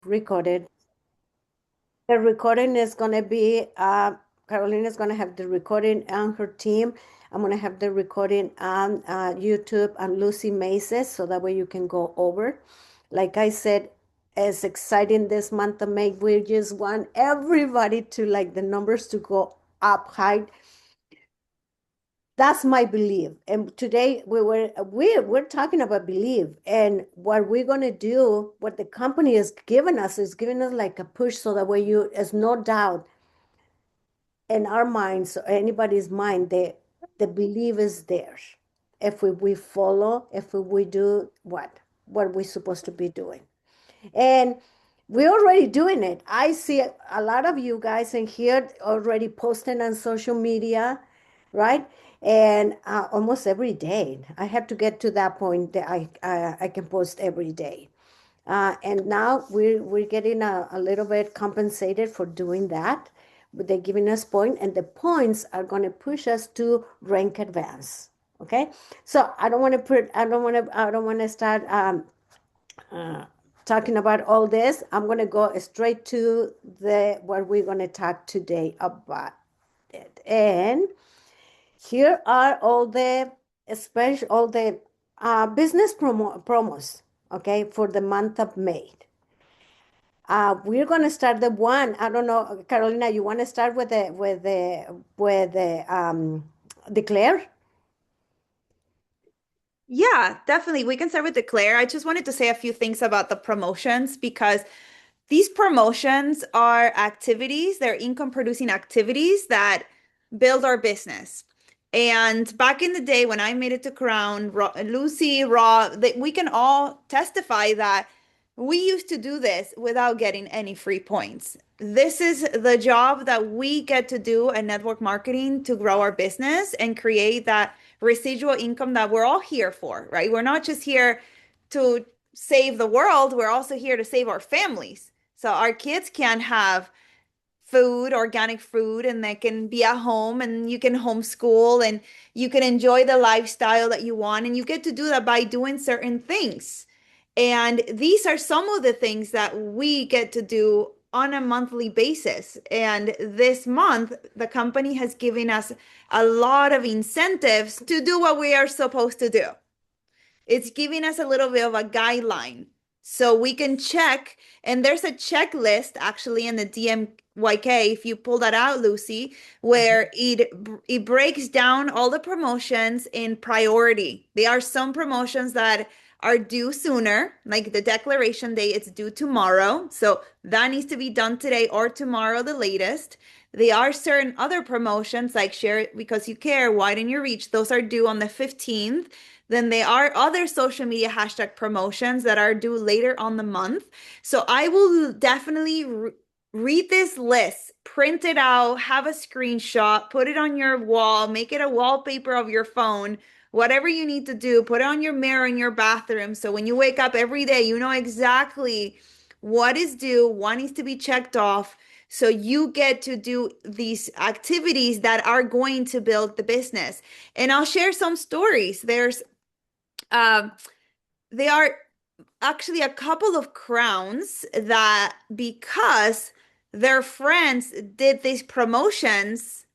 recorded. The recording is going to be, Carolina is going to have the recording on her team. I'm going to have the recording on YouTube and Lucy Maces, so that way you can go over. Like I said, it's exciting this month of May. We just want everybody to like the numbers to go up high. That's my belief. And today we're talking about belief, and what we're gonna do, what the company is giving us is giving us like a push, so that way there's no doubt in our minds or anybody's mind, the belief is there. If we follow, if we do what we're supposed to be doing. And we're already doing it. I see a lot of you guys in here already posting on social media, right? And almost every day. I have to get to that point that I can post every day. And now we're getting a little bit compensated for doing that. But they're giving us points, and the points are going to push us to rank advance. Okay, so I don't want to start uh, talking about all this. I'm going to go straight to the what we're going to talk today about it. And here are all the business promos, okay, for the month of May. We're going to start the one. I don't know, Carolina, you want to start with the declare? Yeah, definitely. We can start with Declare. I just wanted to say a few things about the promotions because these promotions are activities, they're income producing activities that build our business. And back in the day when I made it to Crown, Lucy, we can all testify that we used to do this without getting any free points. This is the job that we get to do at network marketing to grow our business and create that residual income that we're all here for, right? We're not just here to save the world, we're also here to save our families. So our kids can have food, organic food, and they can be at home and you can homeschool and you can enjoy the lifestyle that you want. And you get to do that by doing certain things. And these are some of the things that we get to do on a monthly basis. And this month, the company has given us a lot of incentives to do what we are supposed to do. It's giving us a little bit of a guideline so we can check. And there's a checklist actually in the DMYK, if you pull that out, Lucy, where it breaks down all the promotions in priority. There are some promotions that are due sooner, like the declaration day, it's due tomorrow. So that needs to be done today or tomorrow, the latest. There are certain other promotions like Share It Because You Care, Widen Your Reach. Those are due on the 15th. Then there are other social media hashtag promotions that are due later on the month. So I will definitely read this list, print it out, have a screenshot, put it on your wall, make it a wallpaper of your phone, whatever you need to do, put it on your mirror in your bathroom. So when you wake up every day, you know exactly what is due, what needs to be checked off. So you get to do these activities that are going to build the business. And I'll share some stories. Um, they are actually a couple of crowns that because their friends did these promotions,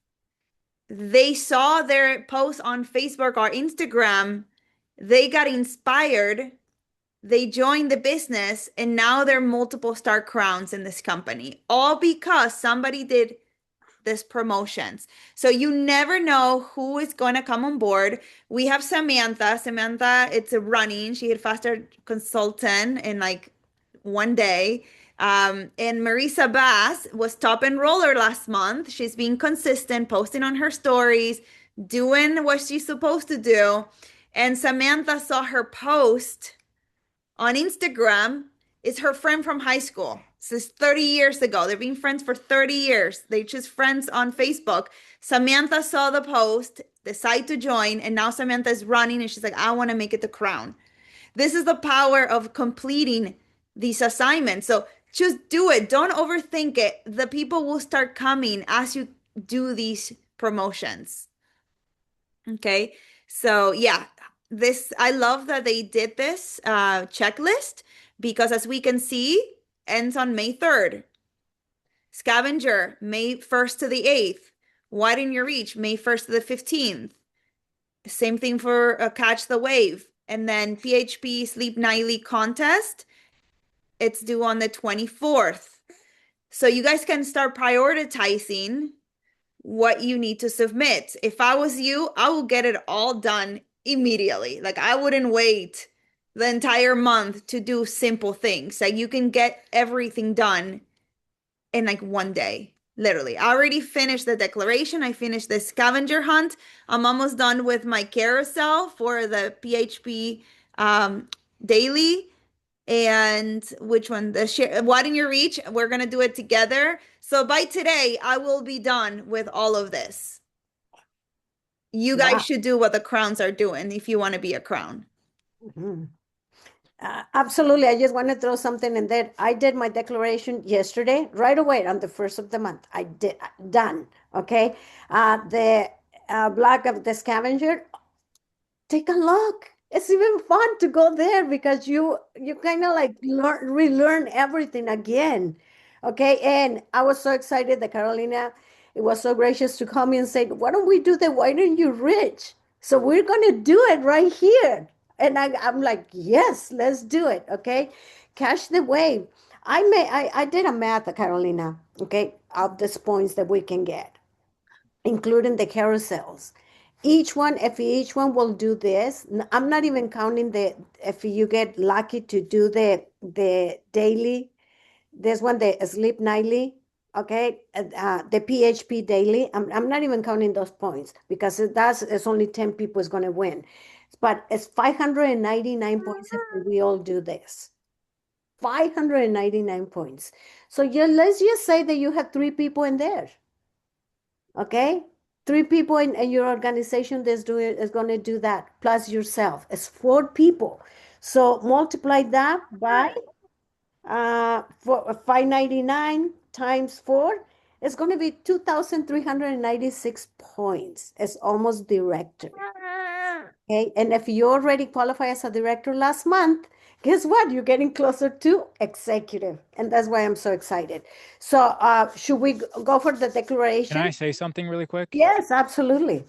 they saw their posts on Facebook or Instagram, they got inspired, they joined the business, and now they're multiple star crowns in this company, all because somebody did this promotions. So you never know who is going to come on board. We have Samantha. Samantha, it's a running. She hit faster consultant in like one day. And Marisa Bass was top enroller last month. She's being consistent, posting on her stories, doing what she's supposed to do. And Samantha saw her post on Instagram is her friend from high school. This is 30 years ago. They've been friends for 30 years. They just friends on Facebook. Samantha saw the post, decided to join, and now Samantha is running and she's like, I want to make it the crown. This is the power of completing these assignments. So just do it. Don't overthink it. The people will start coming as you do these promotions. Okay. So yeah, I love that they did this checklist because as we can see, ends on May 3rd. Scavenger, May 1st to the 8th. Widen Your Reach, May 1st to the 15th. Same thing for Catch the Wave. And then PHP Sleep Nightly contest, it's due on the 24th. So you guys can start prioritizing what you need to submit. If I was you, I will get it all done immediately. Like I wouldn't wait the entire month to do simple things. Like you can get everything done in like one day. Literally. I already finished the declaration. I finished the scavenger hunt. I'm almost done with my carousel for the PHP daily. And which one? The share Widen Your Reach. We're gonna do it together. So by today, I will be done with all of this. You guys Wow. should do what the crowns are doing if you want to be a crown. Mhm. Absolutely. I just want to throw something in there. I did my declaration yesterday, right away on the first of the month. I did done. Okay. The block of the scavenger, take a look. It's even fun to go there because you kind of like relearn everything again. Okay. And I was so excited that Carolina, it was so gracious to call me and say, why don't we do the Why Don't You Rich? So we're gonna do it right here. And I'm like, yes, let's do it. Okay. Cash the wave. I did a math, Carolina, okay, of these points that we can get, including the carousels. If each one will do this, I'm not even counting the, if you get lucky to do the daily, this one, the sleep nightly, okay, the PHP daily. I'm not even counting those points because it's only 10 people is going to win. But it's 599 points if we all do this. 599 points. So yeah, let's just say that you have three people in there. Okay, three people in your organization is going to do that plus yourself. It's four people. So multiply that by for 599 times four. It's going to be 2,396 points. It's almost director. Okay, and if you already qualify as a director last month, guess what? You're getting closer to executive, and that's why I'm so excited. So, should we go for the Can I declaration? say something really quick? Yes, absolutely.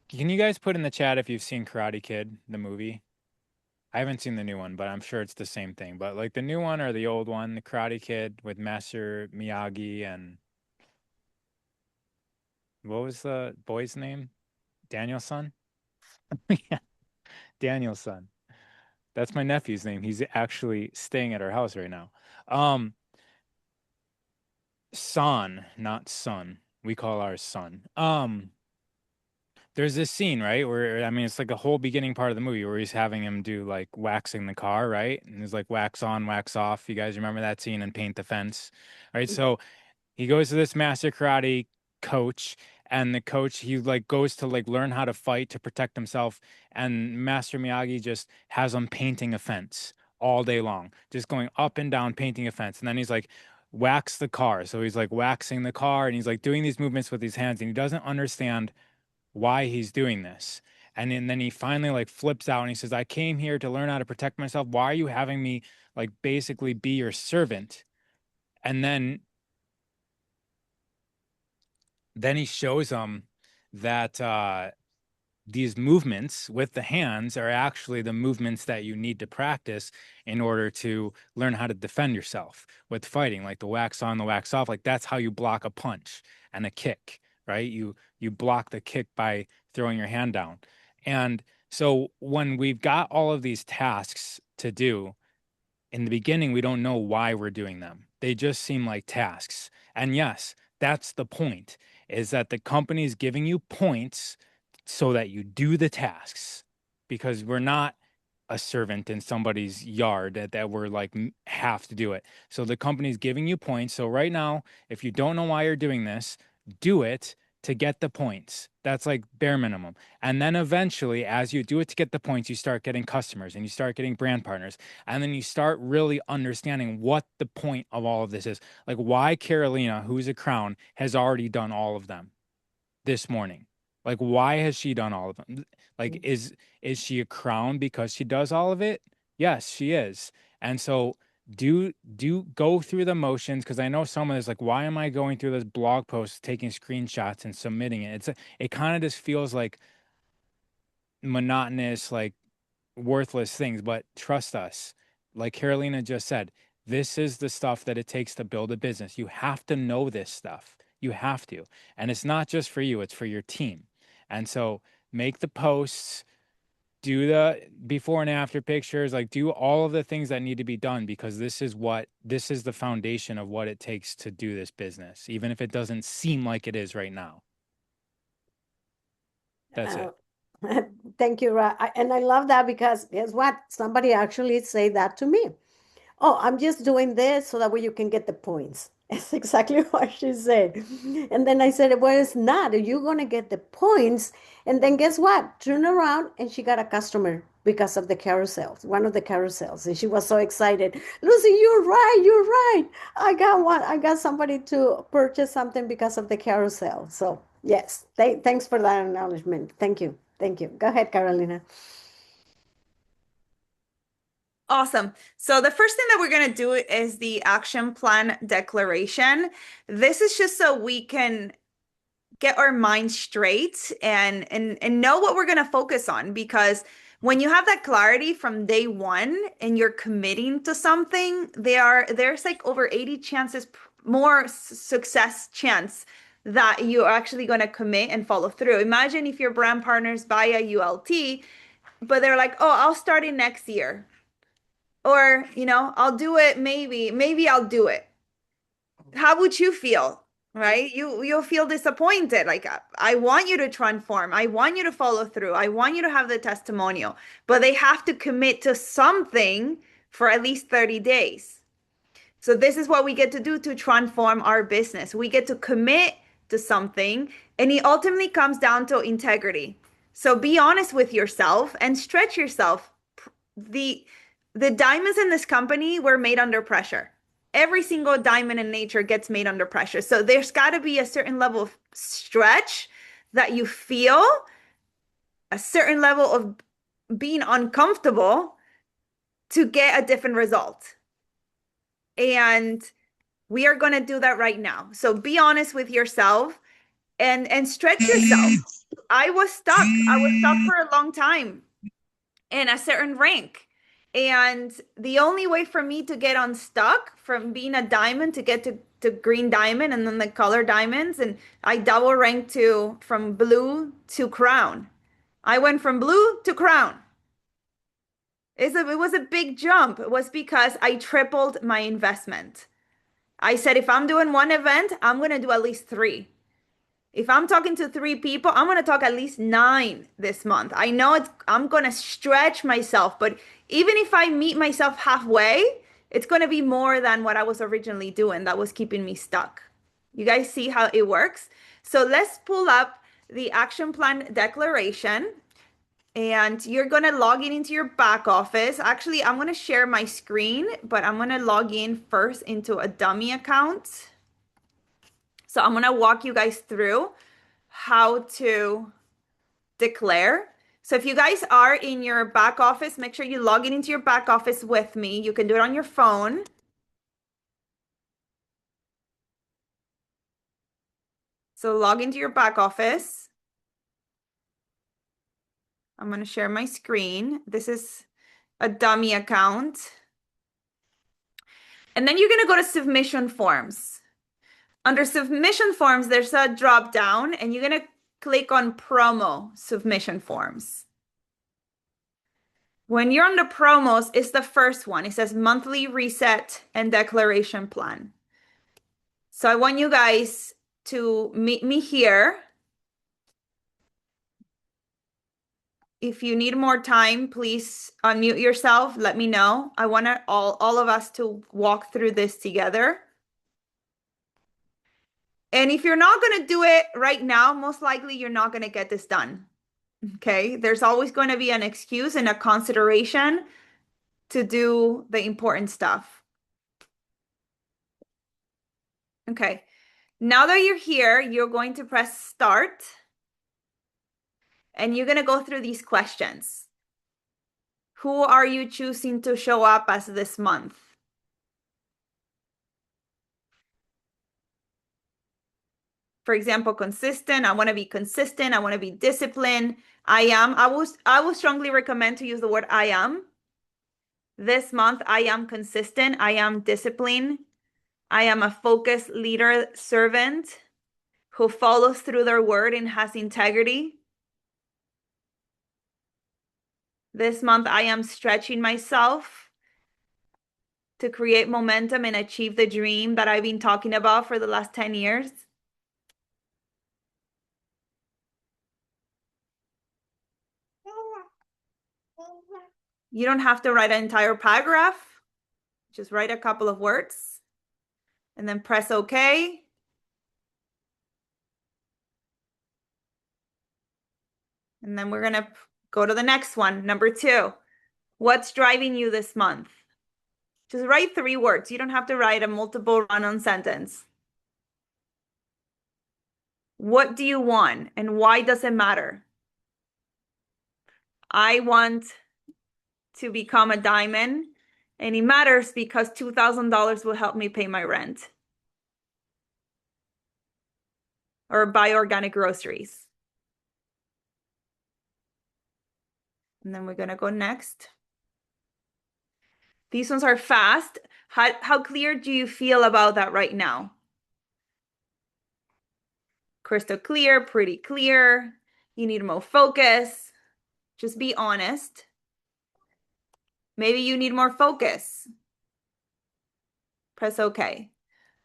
Can you guys put in the chat if you've seen Karate Kid, the movie? I haven't seen the new one, but I'm sure it's the same thing. But like the new one or the old one, the Karate Kid with Master Miyagi and what was the boy's name? Daniel-san? Yeah, Daniel-san. That's my nephew's name. He's actually staying at our house right now. Um, San, not son. We call ours son. There's this scene, right, where I mean it's like a whole beginning part of the movie where he's having him do like waxing the car, right? And there's like wax on, wax off. You guys remember that scene and paint the fence, right? So he goes to this master karate coach, and the coach he like goes to like learn how to fight to protect himself, and Master Miyagi just has him painting a fence all day long, just going up and down painting a fence. And then he's like wax the car. So he's like waxing the car and he's like doing these movements with his hands and he doesn't understand why he's doing this. And then he finally like flips out and he says, I came here to learn how to protect myself. Why are you having me like basically be your servant? And then he shows him that these movements with the hands are actually the movements that you need to practice in order to learn how to defend yourself with fighting, like the wax on, the wax off. Like that's how you block a punch and a kick, right? You block the kick by throwing your hand down. And so when we've got all of these tasks to do, in the beginning, we don't know why we're doing them. They just seem like tasks. And yes, that's the point, is that the company is giving you points so that you do the tasks because we're not a servant in somebody's yard that we're like have to do it. So the company's giving you points. So right now, if you don't know why you're doing this, do it to get the points. That's like bare minimum. And then eventually, as you do it to get the points, you start getting customers and you start getting brand partners. And then you start really understanding what the point of all of this is. Like why Carolina, who's a crown, has already done all of them this morning. Like why has she done all of them? Like is she a crown because she does all of it? Yes, she is. And so do go through the motions, because I know someone is like, why am I going through this blog post, taking screenshots and submitting it? It kind of just feels like monotonous, like worthless things. But trust us, like Carolina just said, this is the stuff that it takes to build a business. You have to know this stuff. You have to. And it's not just for you, it's for your team. And so make the posts, do the before and after pictures, like do all of the things that need to be done, because this is the foundation of what it takes to do this business, even if it doesn't seem like it is right now. That's it. Thank you, and I love that, because guess what? Somebody actually say that to me. Oh, I'm just doing this so that way you can get the points. It's exactly what she said. And then I said, well, it's not. You're going to get the points. And then guess what? Turn around and she got a customer because of the carousels, one of the carousels. And she was so excited. Lucy, you're right. You're right. I got one. I got somebody to purchase something because of the carousel. So, yes, thanks for that acknowledgement. Thank you. Thank you. Go ahead, Carolina. Awesome. So the first thing that we're going to do is the action plan declaration. This is just so we can get our mind straight and know what we're going to focus on, because when you have that clarity from day one and you're committing to something, there's like over 80 chances more success chance that you're actually going to commit and follow through. Imagine if your brand partners buy a ULT, but they're like, oh, I'll start it next year. Or, I'll do it maybe I'll do it. How would you feel? Right? You'll feel disappointed. Like, I want you to transform. I want you to follow through. I want you to have the testimonial, but they have to commit to something for at least 30 days. So this is what we get to do to transform our business. We get to commit to something, and it ultimately comes down to integrity. So be honest with yourself and stretch yourself. The diamonds in this company were made under pressure. Every single diamond in nature gets made under pressure. So there's got to be a certain level of stretch that you feel, a certain level of being uncomfortable to get a different result. And we are going to do that right now. So be honest with yourself and stretch yourself. I was stuck for a long time in a certain rank. And the only way for me to get unstuck from being a diamond to get to green diamond and then the color diamonds, and I double ranked from blue to crown. I went from blue to crown. It was a big jump. It was because I tripled my investment. I said, if I'm doing one event, I'm going to do at least 3. If I'm talking to 3 people, I'm going to talk at least 9 this month. I know I'm going to stretch myself, but even if I meet myself halfway, it's going to be more than what I was originally doing that was keeping me stuck. You guys see how it works? So let's pull up the action plan declaration, and you're going to log into your back office. Actually, I'm going to share my screen, but I'm going to log in first into a dummy account. So I'm going to walk you guys through how to declare. So if you guys are in your back office, make sure you log in into your back office with me. You can do it on your phone. So log into your back office. I'm going to share my screen. This is a dummy account. And then you're going to go to submission forms. Under submission forms, there's a drop down, and you're going to click on promo submission forms. When you're on the promos, it's the first one. It says monthly reset and declaration plan. So I want you guys to meet me here. If you need more time, please unmute yourself. Let me know. I want all of us to walk through this together. And if you're not going to do it right now, most likely you're not going to get this done. Okay? There's always going to be an excuse and a consideration to do the important stuff. Okay. Now that you're here, you're going to press start. And you're going to go through these questions. Who are you choosing to show up as this month? For example, consistent. I want to be consistent. I want to be disciplined. I am. I would strongly recommend to use the word I am. This month, I am consistent. I am disciplined. I am a focused leader servant who follows through their word and has integrity. This month, I am stretching myself to create momentum and achieve the dream that I've been talking about for the last 10 years. You don't have to write an entire paragraph. Just write a couple of words and then press OK. And then we're going to go to the next one. Number 2, what's driving you this month? Just write 3 words. You don't have to write a multiple run-on sentence. What do you want and why does it matter? I want to become a diamond and it matters because $2,000 will help me pay my rent or buy organic groceries. And then we're going to go next. These ones are fast. How clear do you feel about that right now? Crystal clear, pretty clear. You need more focus. Just be honest. Maybe you need more focus. Press OK.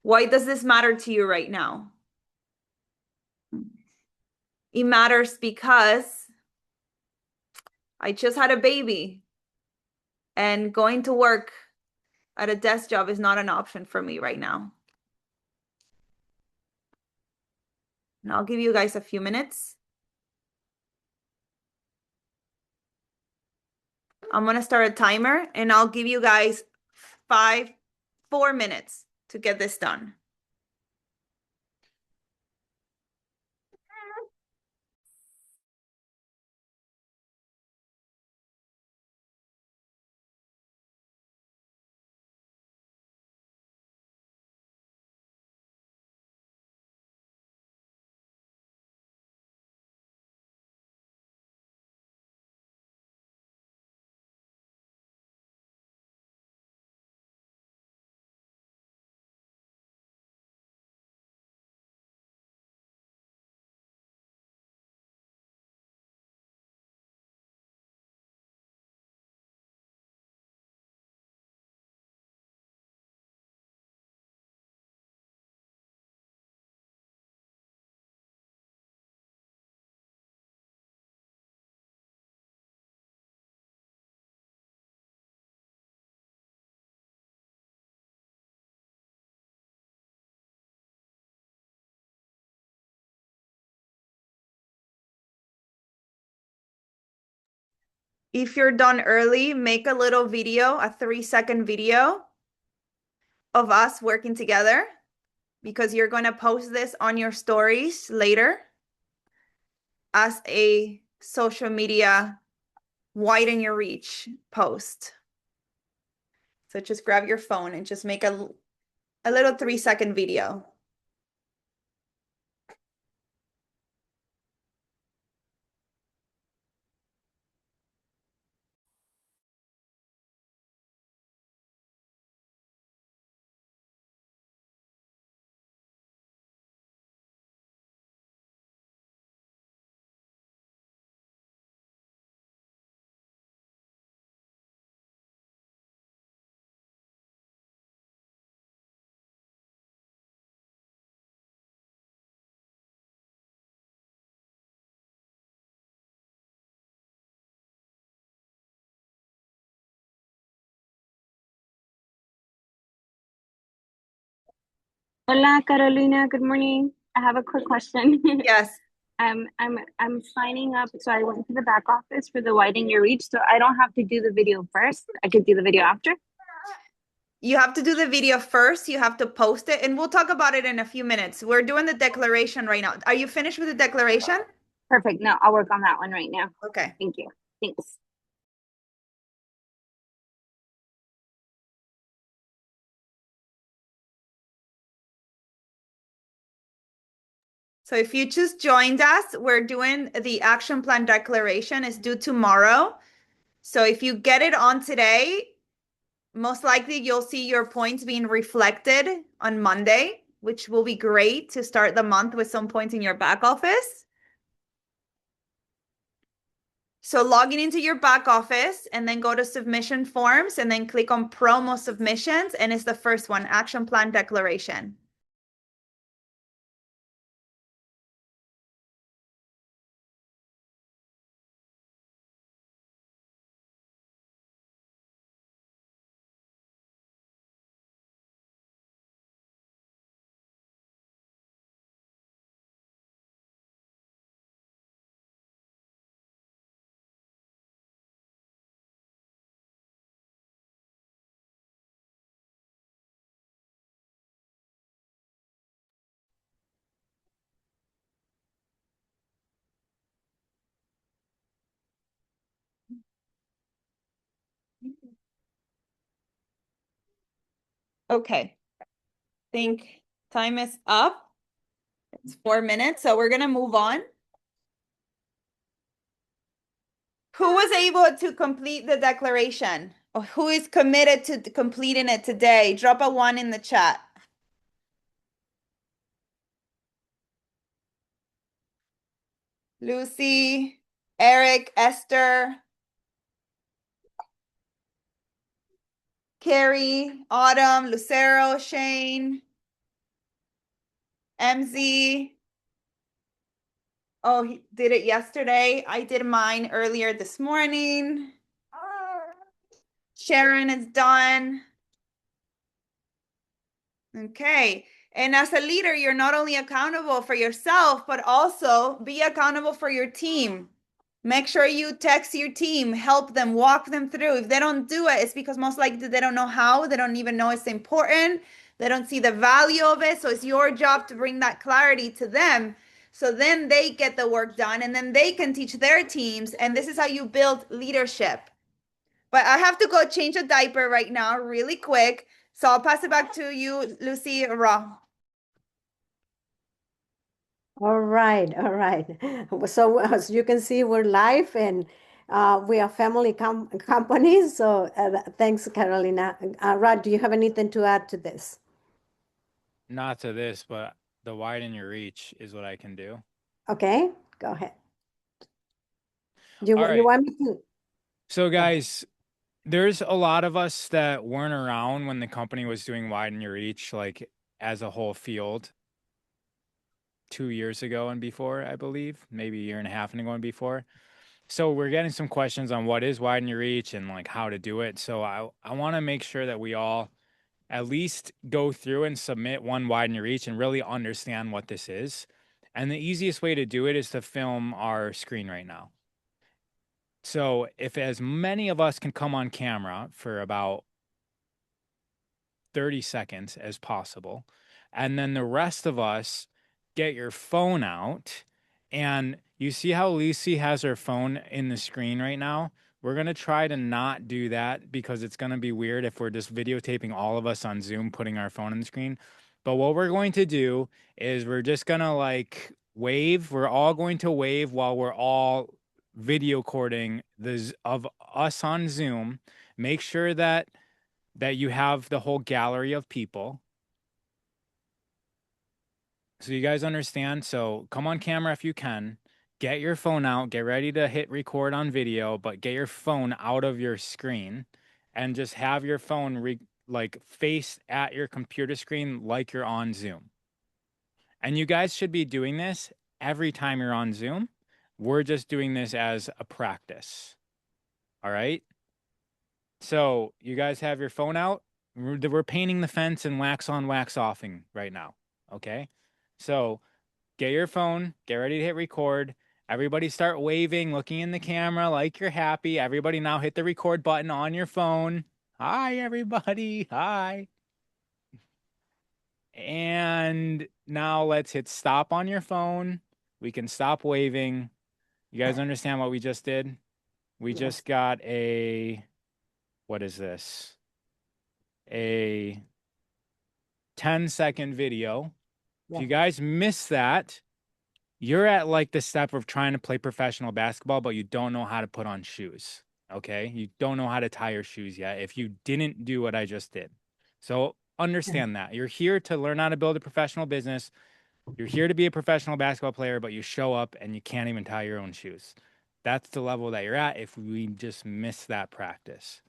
Why does this matter to you right now? It matters because I just had a baby and going to work at a desk job is not an option for me right now. And I'll give you guys a few minutes. I'm going to start a timer and I'll give you guys 4 minutes to get this done. If you're done early, make a little video, a 3-second video of us working together because you're going to post this on your stories later as a social media widen your reach post. So just grab your phone and just make a little 3-second video. Hola, Carolina. Good morning. I have a quick question. Yes. I'm signing up, so I went to the back office for the widen your reach, so I don't have to do the video first. I could do the video after. You have to do the video first. You have to post it, and we'll talk about it in a few minutes. We're doing the declaration right now. Are you finished with the declaration? Perfect. No, I'll work on that one right now. Okay. Thank you. Thanks. So if you just joined us, we're doing the action plan declaration. It's due tomorrow. So if you get it on today, most likely you'll see your points being reflected on Monday, which will be great to start the month with some points in your back office. So logging into your back office and then go to submission forms and then click on promo submissions. And it's the first one, action plan declaration. Okay. Think time is up. It's 4 minutes, so we're gonna move on. Who was able to complete the declaration? Or who is committed to completing it today? Drop a 1 in the chat. Lucy, Eric, Esther, Carrie, Autumn, Lucero, Shane, MZ. Oh, he did it yesterday. I did mine earlier this morning. Sharon is done. Okay. And as a leader, you're not only accountable for yourself, but also be accountable for your team. Make sure you text your team, help them, walk them through. If they don't do it, it's because most likely they don't know how, they don't even know it's important, they don't see the value of it. So it's your job to bring that clarity to them. So then they get the work done and then they can teach their teams. And this is how you build leadership. But I have to go change a diaper right now, really quick. So I'll pass it back to you, Lucy Ra. All right, all right. So as you can see, we're live and we are family company. So thanks, Carolina. Rod, do you have anything to add to this? Not to this, but the widen your reach is what I can do. Okay, go ahead. You All you right. want me to? So guys, there's a lot of us that weren't around when the company was doing widen your reach, like as a whole field 2 years ago and before, I believe, maybe a year and a half ago and before. So we're getting some questions on what is widen your reach and like how to do it. So I want to make sure that we all at least go through and submit one widen your reach and really understand what this is. And the easiest way to do it is to film our screen right now. So if as many of us can come on camera for about 30 seconds as possible, and then the rest of us get your phone out, and you see how Lucy has her phone in the screen right now? We're going to try to not do that because it's going to be weird if we're just videotaping all of us on Zoom, putting our phone on the screen. But what we're going to do is we're just going to like wave. We're all going to wave while we're all video recording of us on Zoom. Make sure that you have the whole gallery of people. So you guys understand? So come on camera if you can. Get your phone out. Get ready to hit record on video, but get your phone out of your screen and just have your phone like face at your computer screen like you're on Zoom. And you guys should be doing this every time you're on Zoom. We're just doing this as a practice. All right? So you guys have your phone out. We're painting the fence and wax on, wax offing right now. Okay. So get your phone, get ready to hit record. Everybody start waving, looking in the camera like you're happy. Everybody now hit the record button on your phone. Hi, everybody. Hi. And now let's hit stop on your phone. We can stop waving. You guys understand what we just did? We Yes. just got what is this? A 10-second video. If you guys miss that, you're at like the step of trying to play professional basketball, but you don't know how to put on shoes. Okay. You don't know how to tie your shoes yet if you didn't do what I just did. So understand that you're here to learn how to build a professional business. You're here to be a professional basketball player, but you show up and you can't even tie your own shoes. That's the level that you're at if we just miss that practice.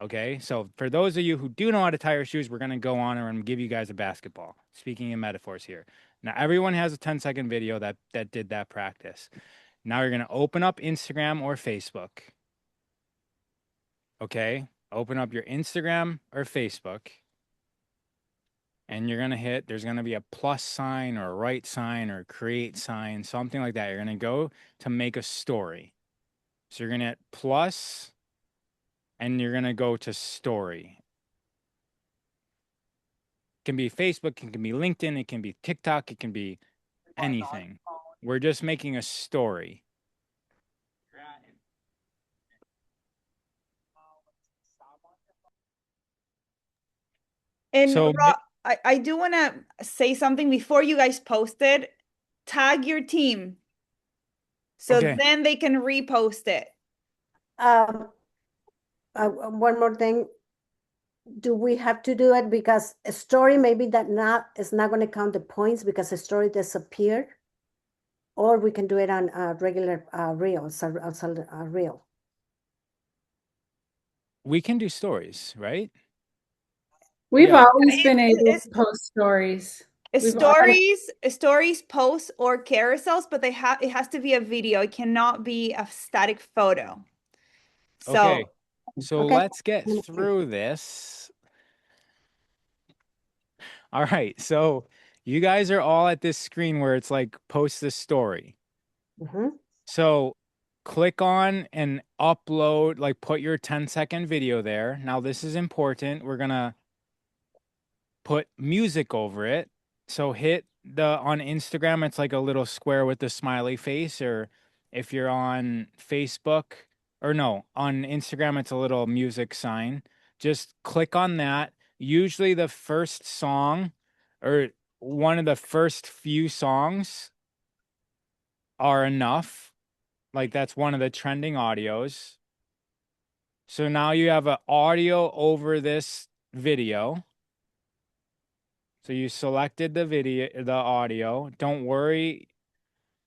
Okay. So for those of you who do know how to tie your shoes, we're going to go on and give you guys a basketball. Speaking in metaphors here. Now, everyone has a 10-second video that did that practice. Now you're going to open up Instagram or Facebook. Okay. Open up your Instagram or Facebook. And you're going to hit, there's going to be a plus sign or a right sign or create sign, something like that. You're going to go to make a story. So you're going to hit plus and you're going to go to story. It can be Facebook, it can be LinkedIn, it can be TikTok, it can be anything. We're just making a story. And So I do want to say something before you guys post it. Tag your team so okay. then they can repost it. One more thing. Do we have to do it because a story maybe that not is not going to count the points because a story disappeared, or we can do it on regular reels, reel. We can do stories, right? We've Yeah. always been able It's- to post stories. We've al- Stories, posts, or carousels, but it has to be a video. It cannot be a static photo. So Okay. So Okay. let's get through this. All right. So you guys are all at this screen where it's like post this story. Mhm. So click on and upload, like put your 10-second video there. Now this is important. We're gonna put music over it. So hit on Instagram, it's like a little square with the smiley face, or if you're on Facebook, or no, on Instagram, it's a little music sign. Just click on that. Usually the first song or one of the first few songs are enough. Like that's one of the trending audios. So now you have an audio over this video. So you selected the video, the audio. Don't worry.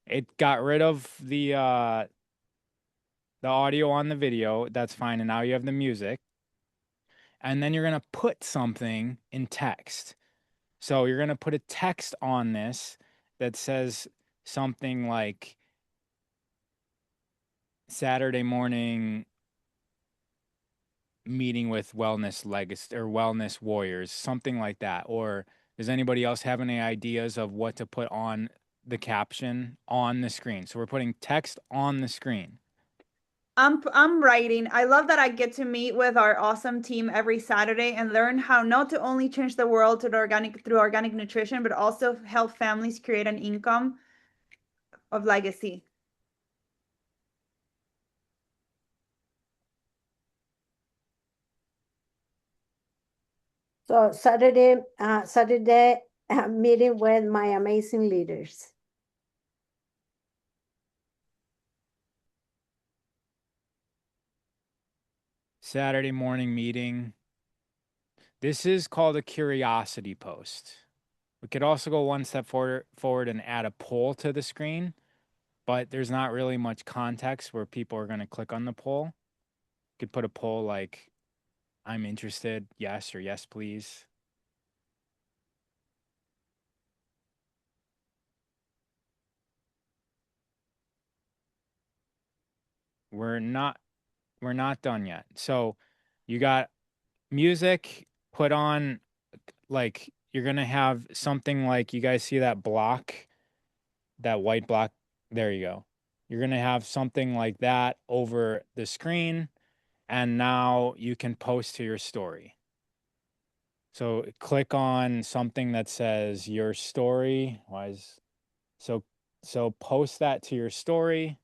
It got rid of the audio on the video. That's fine. And now you have the music. And then you're going to put something in text. So you're going to put a text on this that says something like Saturday morning meeting with wellness legacy or wellness warriors, something like that. Or does anybody else have any ideas of what to put on the caption on the screen? So we're putting text on the screen. I'm writing. I love that I get to meet with our awesome team every Saturday and learn how not to only change the world through organic nutrition, but also help families create an income of legacy. So Saturday meeting with my amazing leaders. Saturday morning meeting. This is called a curiosity post. We could also go one step forward and add a poll to the screen, but there's not really much context where people are going to click on the poll. You could put a poll like, I'm interested, yes, or yes, please. We're not done yet. So you got music, put on, like, you're going to have something like, you guys see that block, that white block? There you go. You're going to have something like that over the screen. And now you can post to your story. So click on something that says your story. So post that to your story.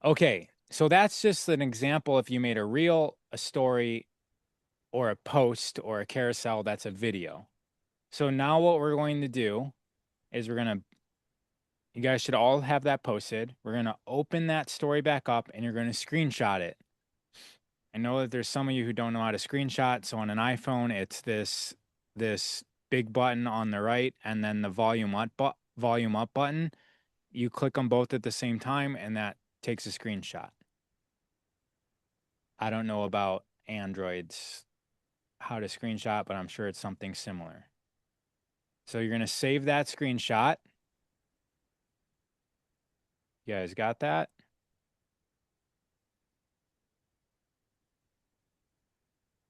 Okay, so that's just an example if you made a reel, a story, or a post or a carousel that's a video. So now what we're going to do is you guys should all have that posted. We're going to open that story back up and you're going to screenshot it. I know that there's some of you who don't know how to screenshot. So on an iPhone, it's this big button on the right and then the volume up button. You click them both at the same time and that takes a screenshot. I don't know about Androids, how to screenshot, but I'm sure it's something similar. So you're going to save that screenshot. You guys got that?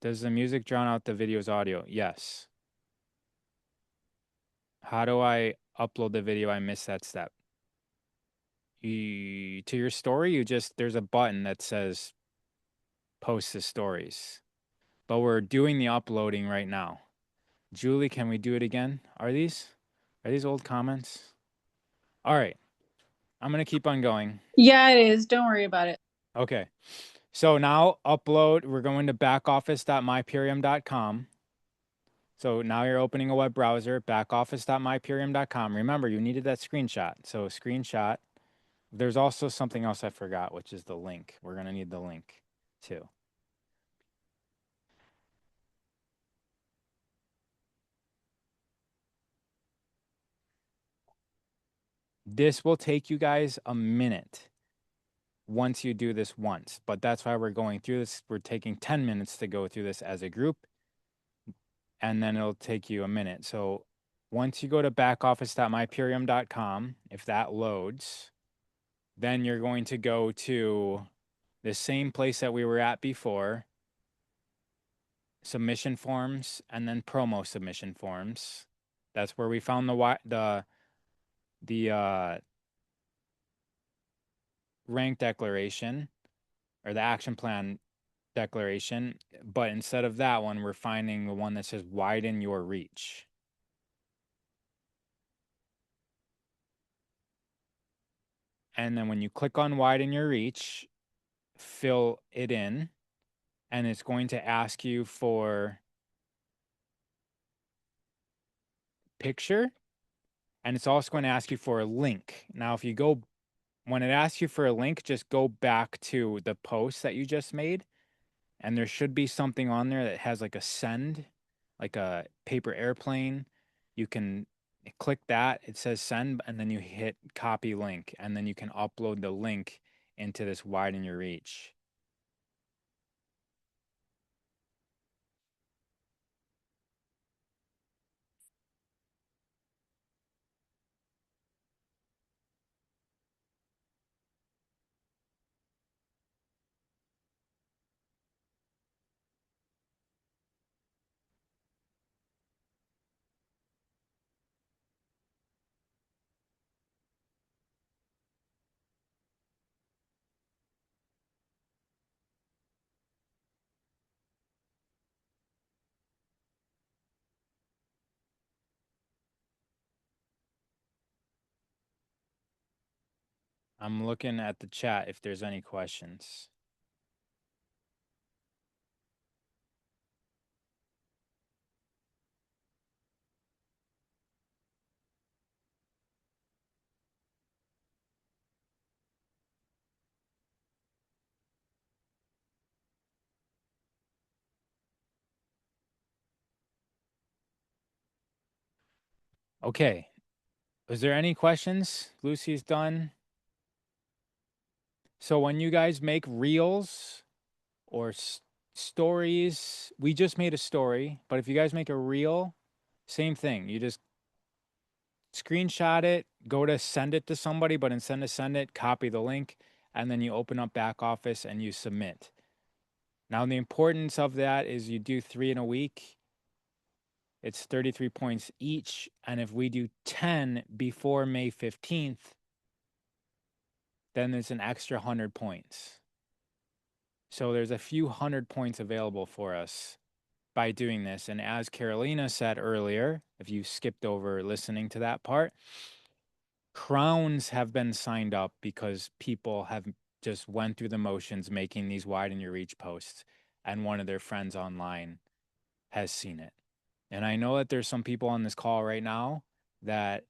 Does the music drown out the video's audio? Yes. How do I upload the video? I missed that step. To your story, there's a button that says post the stories. But we're doing the uploading right now. Julie, can we do it again? Are these old comments? All right. I'm going to keep on going. Yeah, it is. Don't worry about it. Okay. So now upload, we're going to backoffice.myperium.com. So now you're opening a web browser, backoffice.myperium.com. Remember, you needed that screenshot. So screenshot. There's also something else I forgot, which is the link. We're going to need the link too. This will take you guys a minute once you do this once, but that's why we're going through this. We're taking 10 minutes to go through this as a group, and then it'll take you a minute. So once you go to backoffice.myperium.com, if that loads, then you're going to go to the same place that we were at before, submission forms, and then promo submission forms. That's where we found the rank declaration or the action plan declaration, but instead of that one, we're finding the one that says widen your reach. And then when you click on widen your reach, fill it in, and it's going to ask you for picture, and it's also going to ask you for a link. Now, when it asks you for a link, just go back to the post that you just made, and there should be something on there that has like a send, like a paper airplane. You can click that, it says send, and then you hit copy link, and then you can upload the link into this widen your reach. I'm looking at the chat if there's any questions. Okay. Is there any questions? Lucy's done. So when you guys make reels or stories, we just made a story, but if you guys make a reel, same thing. You just screenshot it, go to send it to somebody, but instead of send it, copy the link, and then you open up back office and you submit. Now, the importance of that is you do 3 in a week. It's 33 points each. And if we do 10 before May 15th, then there's an extra 100 points. So there's a few 100 points available for us by doing this. And as Carolina said earlier, if you skipped over listening to that part, crowns have been signed up because people have just went through the motions making these widen your reach posts, and one of their friends online has seen it. And I know that there's some people on this call right now that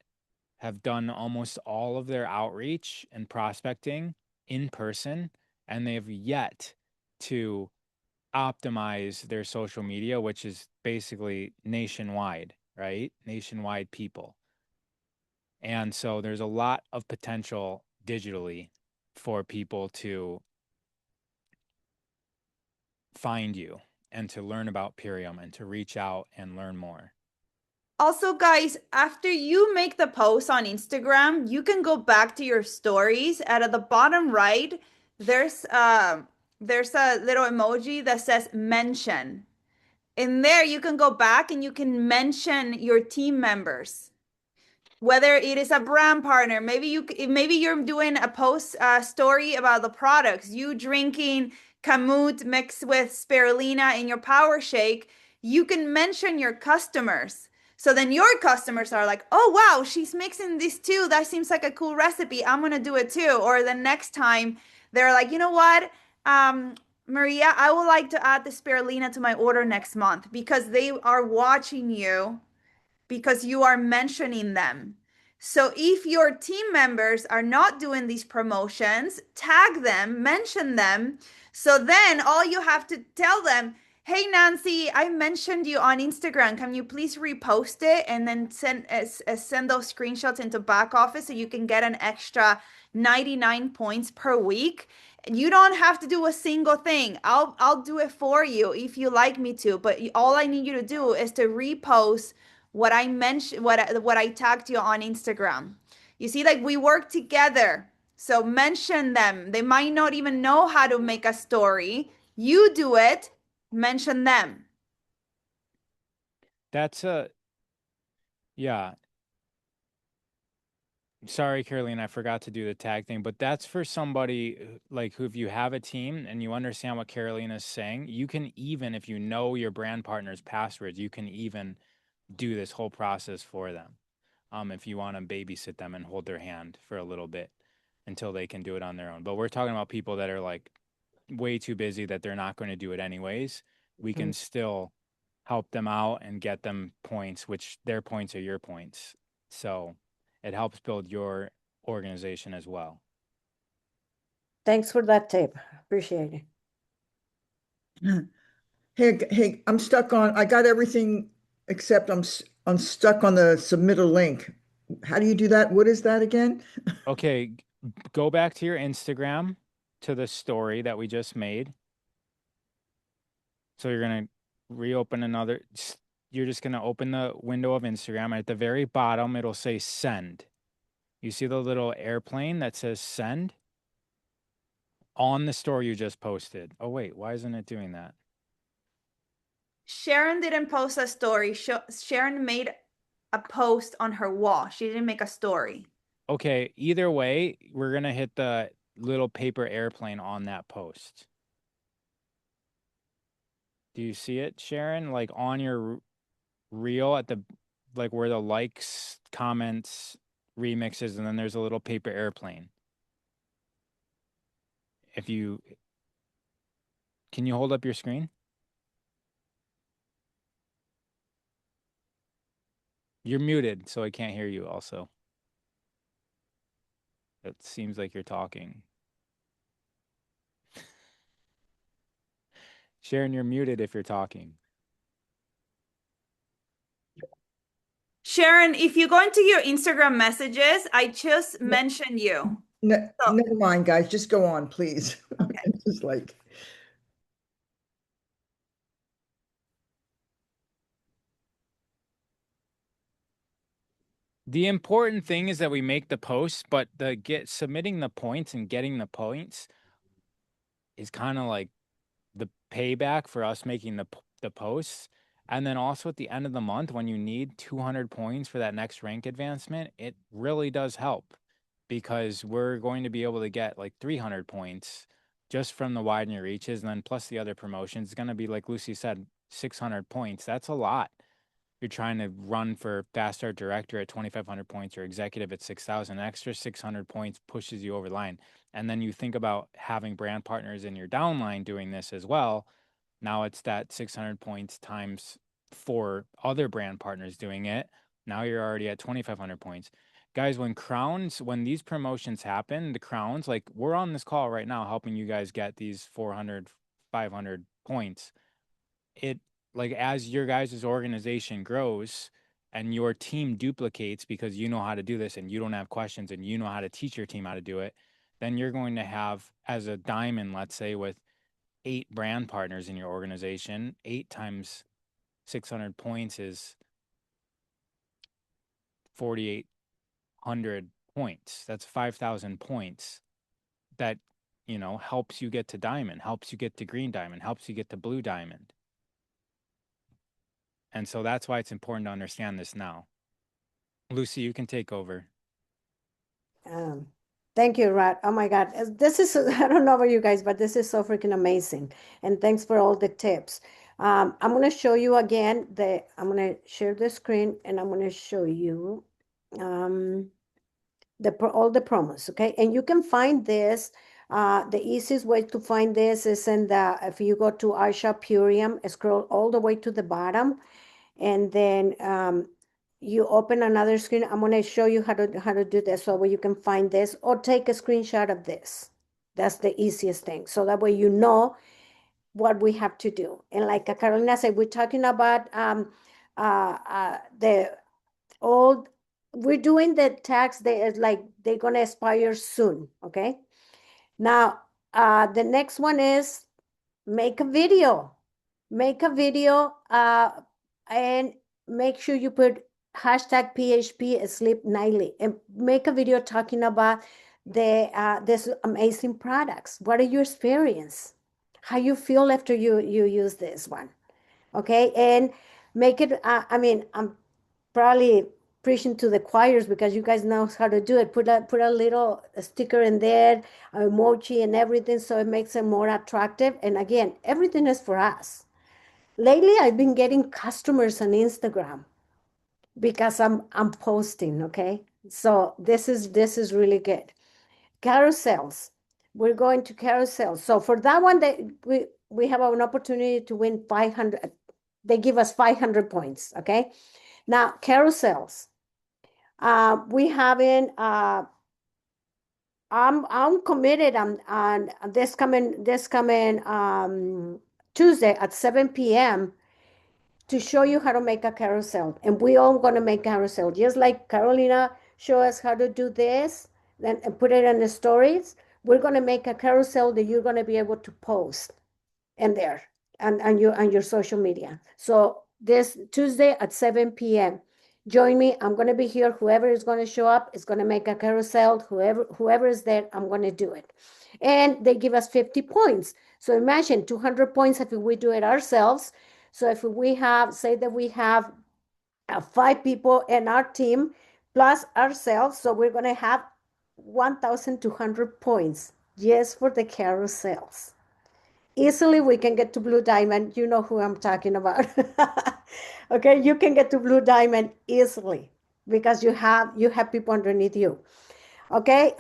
have done almost all of their outreach and prospecting in person, and they've yet to optimize their social media, which is basically nationwide, right? Nationwide people. And so there's a lot of potential digitally for people to find you and to learn about Purium and to reach out and learn more. Also, guys, after you make the post on Instagram, you can go back to your stories. At the bottom right, there's a little emoji that says mention. In there, you can go back and you can mention your team members. Whether it is a brand partner, maybe you're doing a post story about the products, you drinking Kamut mixed with spirulina in your power shake, you can mention your customers. So then your customers are like, oh, wow, she's mixing this too. That seems like a cool recipe. I'm going to do it too. Or the next time they're like, you know what? Maria, I would like to add the spirulina to my order next month, because they are watching you, because you are mentioning them. So if your team members are not doing these promotions, tag them, mention them. So then all you have to tell them, hey, Nancy, I mentioned you on Instagram. Can you please repost it and then send those screenshots into back office so you can get an extra 99 points per week? You don't have to do a single thing. I'll do it for you if you like me to, but all I need you to do is to repost what I mentioned, what I tagged you on Instagram. You see, like, we work together. So mention them. They might not even know how to make a story. You do it, mention them. That's yeah. Sorry, Caroline, I forgot to do the tag thing, but that's for somebody like who, if you have a team and you understand what Carolina is saying, you can even, if you know your brand partner's passwords, you can even do this whole process for them. If you want to babysit them and hold their hand for a little bit until they can do it on their own. But we're talking about people that are like way too busy that they're not going to do it anyways. We can still help them out and get them points, which their points are your points. So it helps build your organization as well. Thanks for that tip. Appreciate it. Hey, I'm stuck on, I got everything except I'm stuck on the submit a link. How do you do that? What is that again? Okay, go back to your Instagram, to the story that we just made. So you're going to reopen another, you're just going to open the window of Instagram, and at the very bottom, it'll say send. You see the little airplane that says send on the story you just posted. Oh, wait, why isn't it doing that? Sharon didn't post a story. Sharon made a post on her wall. She didn't make a story. Okay, either way, we're going to hit the little paper airplane on that post. Do you see it, Sharon? Like on your reel at the, like where the likes, comments, remixes, and then there's a little paper airplane. If you, can you hold up your screen? You're muted, so I can't hear you also. It seems like you're talking. Sharon, you're muted if you're talking. Sharon, if you go into your Instagram messages, I just mentioned you. No, never mind, guys. Just go on, please. Okay. It's just like, The important thing is that we make the posts, but submitting the points and getting the points is kind of like the payback for us making the posts. And then also at the end of the month, when you need 200 points for that next rank advancement, it really does help, because we're going to be able to get like 300 points just from the widen your reaches. And then plus the other promotions, it's going to be, like Lucy said, 600 points. That's a lot. You're trying to run for Fast Start Director at 2,500 points or Executive at 6,000. Extra 600 points pushes you over the line. And then you think about having brand partners in your downline doing this as well. Now it's that 600 points times 4 other brand partners doing it. Now you're already at 2,500 points. Guys, when these promotions happen, the crowns, like we're on this call right now helping you guys get these 400, 500 points. It, like, as your guys' organization grows and your team duplicates because you know how to do this and you don't have questions and you know how to teach your team how to do it, then you're going to have, as a diamond, let's say, with 8 brand partners in your organization, 8 times 600 points is 4,800 points. That's 5,000 points that, helps you get to diamond, helps you get to green diamond, helps you get to blue diamond. And so that's why it's important to understand this now. Lucy, you can take over. Thank you, Rod. Oh my God. This is, I don't know about you guys, but this is so freaking amazing. And thanks for all the tips. I'm going to show you again I'm going to share the screen and I'm going to show you all the promos. Okay. And you can find this. The easiest way to find this is if you go to iShop Purium, scroll all the way to the bottom, and then you open another screen. I'm going to show you how to do this so you can find this or take a screenshot of this. That's the easiest thing. So that way you know what we have to do. And like Carolina said, we're talking about we're doing the tags. They're going to expire soon. Okay. Now, the next one is make a video. Make a video and make sure you put hashtag PHP Sleep Nightly and make a video talking about this amazing products. What are your experience? How you feel after you use this one? Okay, and make it. I'm probably preaching to the choirs because you guys know how to do it. Put a little sticker in there, emoji and everything, so it makes it more attractive. And again, everything is for us. Lately, I've been getting customers on Instagram because I'm posting, okay? So this is really good. Carousels. We're going to carousels. So for that one, we have an opportunity to win 500. They give us 500 points, okay? Now, carousels. We haven't I'm committed on this coming Tuesday at 7 p.m. to show you how to make a carousel. And we all going to make carousel. Just like Carolina show us how to do this and put it in the stories, we're going to make a carousel that you're going to be able to post in there and your social media. So this Tuesday at 7 p.m. Join me. I'm going to be here. Whoever is going to show up is going to make a carousel. Whoever is there, I'm going to do it. And they give us 50 points. So imagine 200 points if we do it ourselves. So if we have, say that we have 5 people in our team plus ourselves, so we're going to have 1,200 points just for the carousels. Easily we can get to blue diamond. You know who I'm talking about. Okay, you can get to blue diamond easily because you have people underneath you. Okay.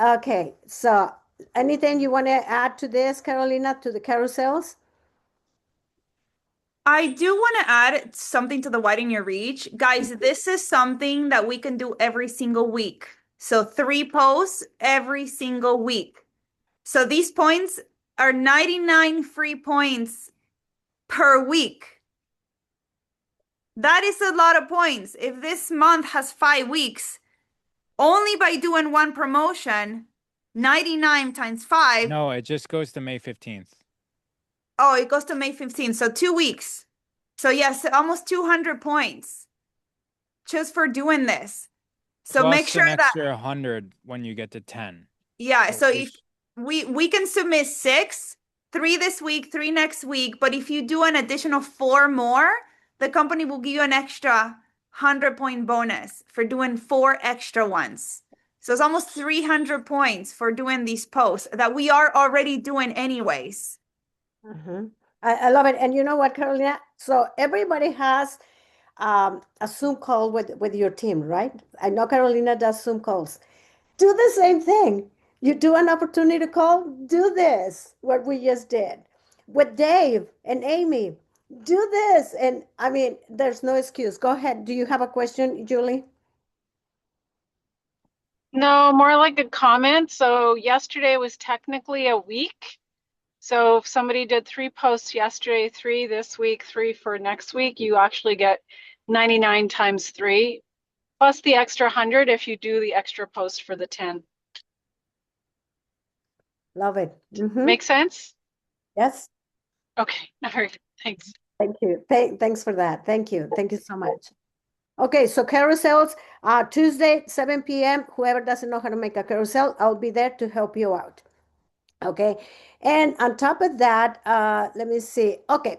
So anything you want to add to this, Carolina, to the carousels? I do want to add something to the widen your reach. Guys, this is something that we can do every single week. So 3 posts every single week. So these points are 99 free points per week. That is a lot of points. If this month has 5 weeks, only by doing one promotion, 99 times 5. No, it just goes to May 15th. Oh, it goes to May 15th. So 2 weeks. So yes, almost 200 points just for doing this. So Plus make sure an that extra 100 when you get to 10. yeah. So if if we can submit 6, 3 this week, 3 next week. But if you do an additional 4 more, the company will give you an extra 100-point bonus for doing 4 extra ones. So it's almost 300 points for doing these posts that we are already doing anyways. I love it. And you know what, Carolina? So everybody has a Zoom call with your team, right? I know Carolina does Zoom calls. Do the same thing. You do an opportunity call, do this, what we just did with Dave and Amy. do this. And I mean, there's no excuse. Go ahead. Do you have a question, Julie? No, more like a comment. So yesterday was technically a week. So if somebody did 3 posts yesterday, 3 this week, 3 for next week, you actually get 99 times 3, plus the extra 100 if you do the extra post for the 10. Love it. Make sense? Yes. Okay, all right, thanks. Thank you. Thanks for that. Thank you. Thank you so much. Okay, so carousels, Tuesday, 7 p.m. Whoever doesn't know how to make a carousel, I'll be there to help you out. Okay, and on top of that, let me see. Okay,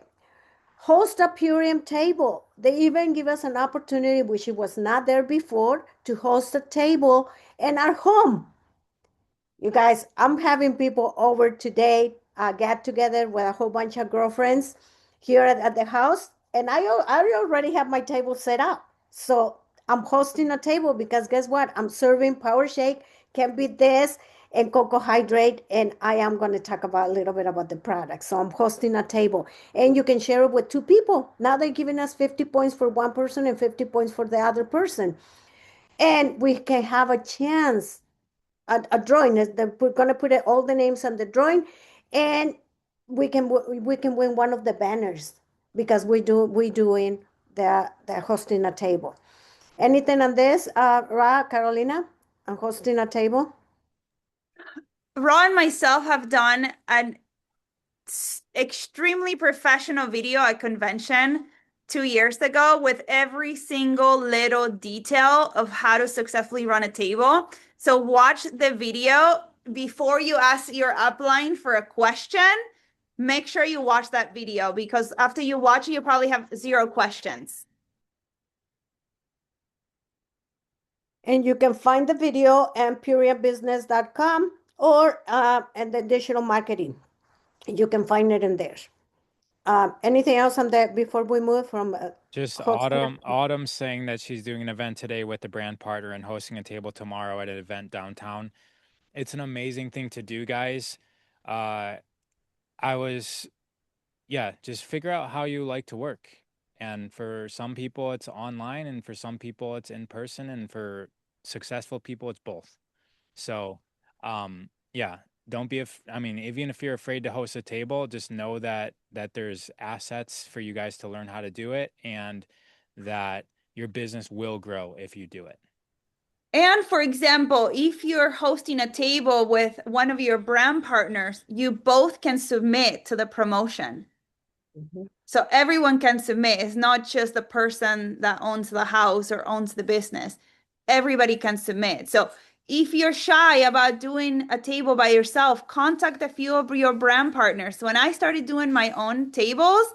host a Purium table. They even give us an opportunity, which it was not there before, to host a table in our home. You guys, I'm having people over today, get together with a whole bunch of girlfriends here at the house, and I already have my table set up. So I'm hosting a table because guess what? I'm serving Power Shake, Can't Beat This, and Cocoa Hydrate, and I am going to talk about a little bit about the product. So I'm hosting a table, and you can share it with 2 people. Now they're giving us 50 points for one person and 50 points for the other person, and we can have a chance a drawing. We're going to put all the names on the drawing, and we can win one of the banners because we doing the hosting a table. Anything on this, Carolina, on hosting a table? Ra and myself have done an extremely professional video at convention 2 years ago with every single little detail of how to successfully run a table. So watch the video before you ask your upline for a question. Make sure you watch that video because after you watch it, you probably have 0 questions. And you can find the video at puriabusiness.com or and the digital marketing. You can find it in there. Anything else on that before we move from Just hosting? Autumn saying that she's doing an event today with the brand partner and hosting a table tomorrow at an event downtown. It's an amazing thing to do, guys. Just figure out how you like to work. And for some people, it's online, and for some people, it's in person, and for successful people, it's both. So, don't be, even if you're afraid to host a table, just know that there's assets for you guys to learn how to do it, and that your business will grow if you do it. And for example, if you're hosting a table with one of your brand partners, you both can submit to the promotion. Mhm. So everyone can submit. It's not just the person that owns the house or owns the business. Everybody can submit. So if you're shy about doing a table by yourself, contact a few of your brand partners. When I started doing my own tables,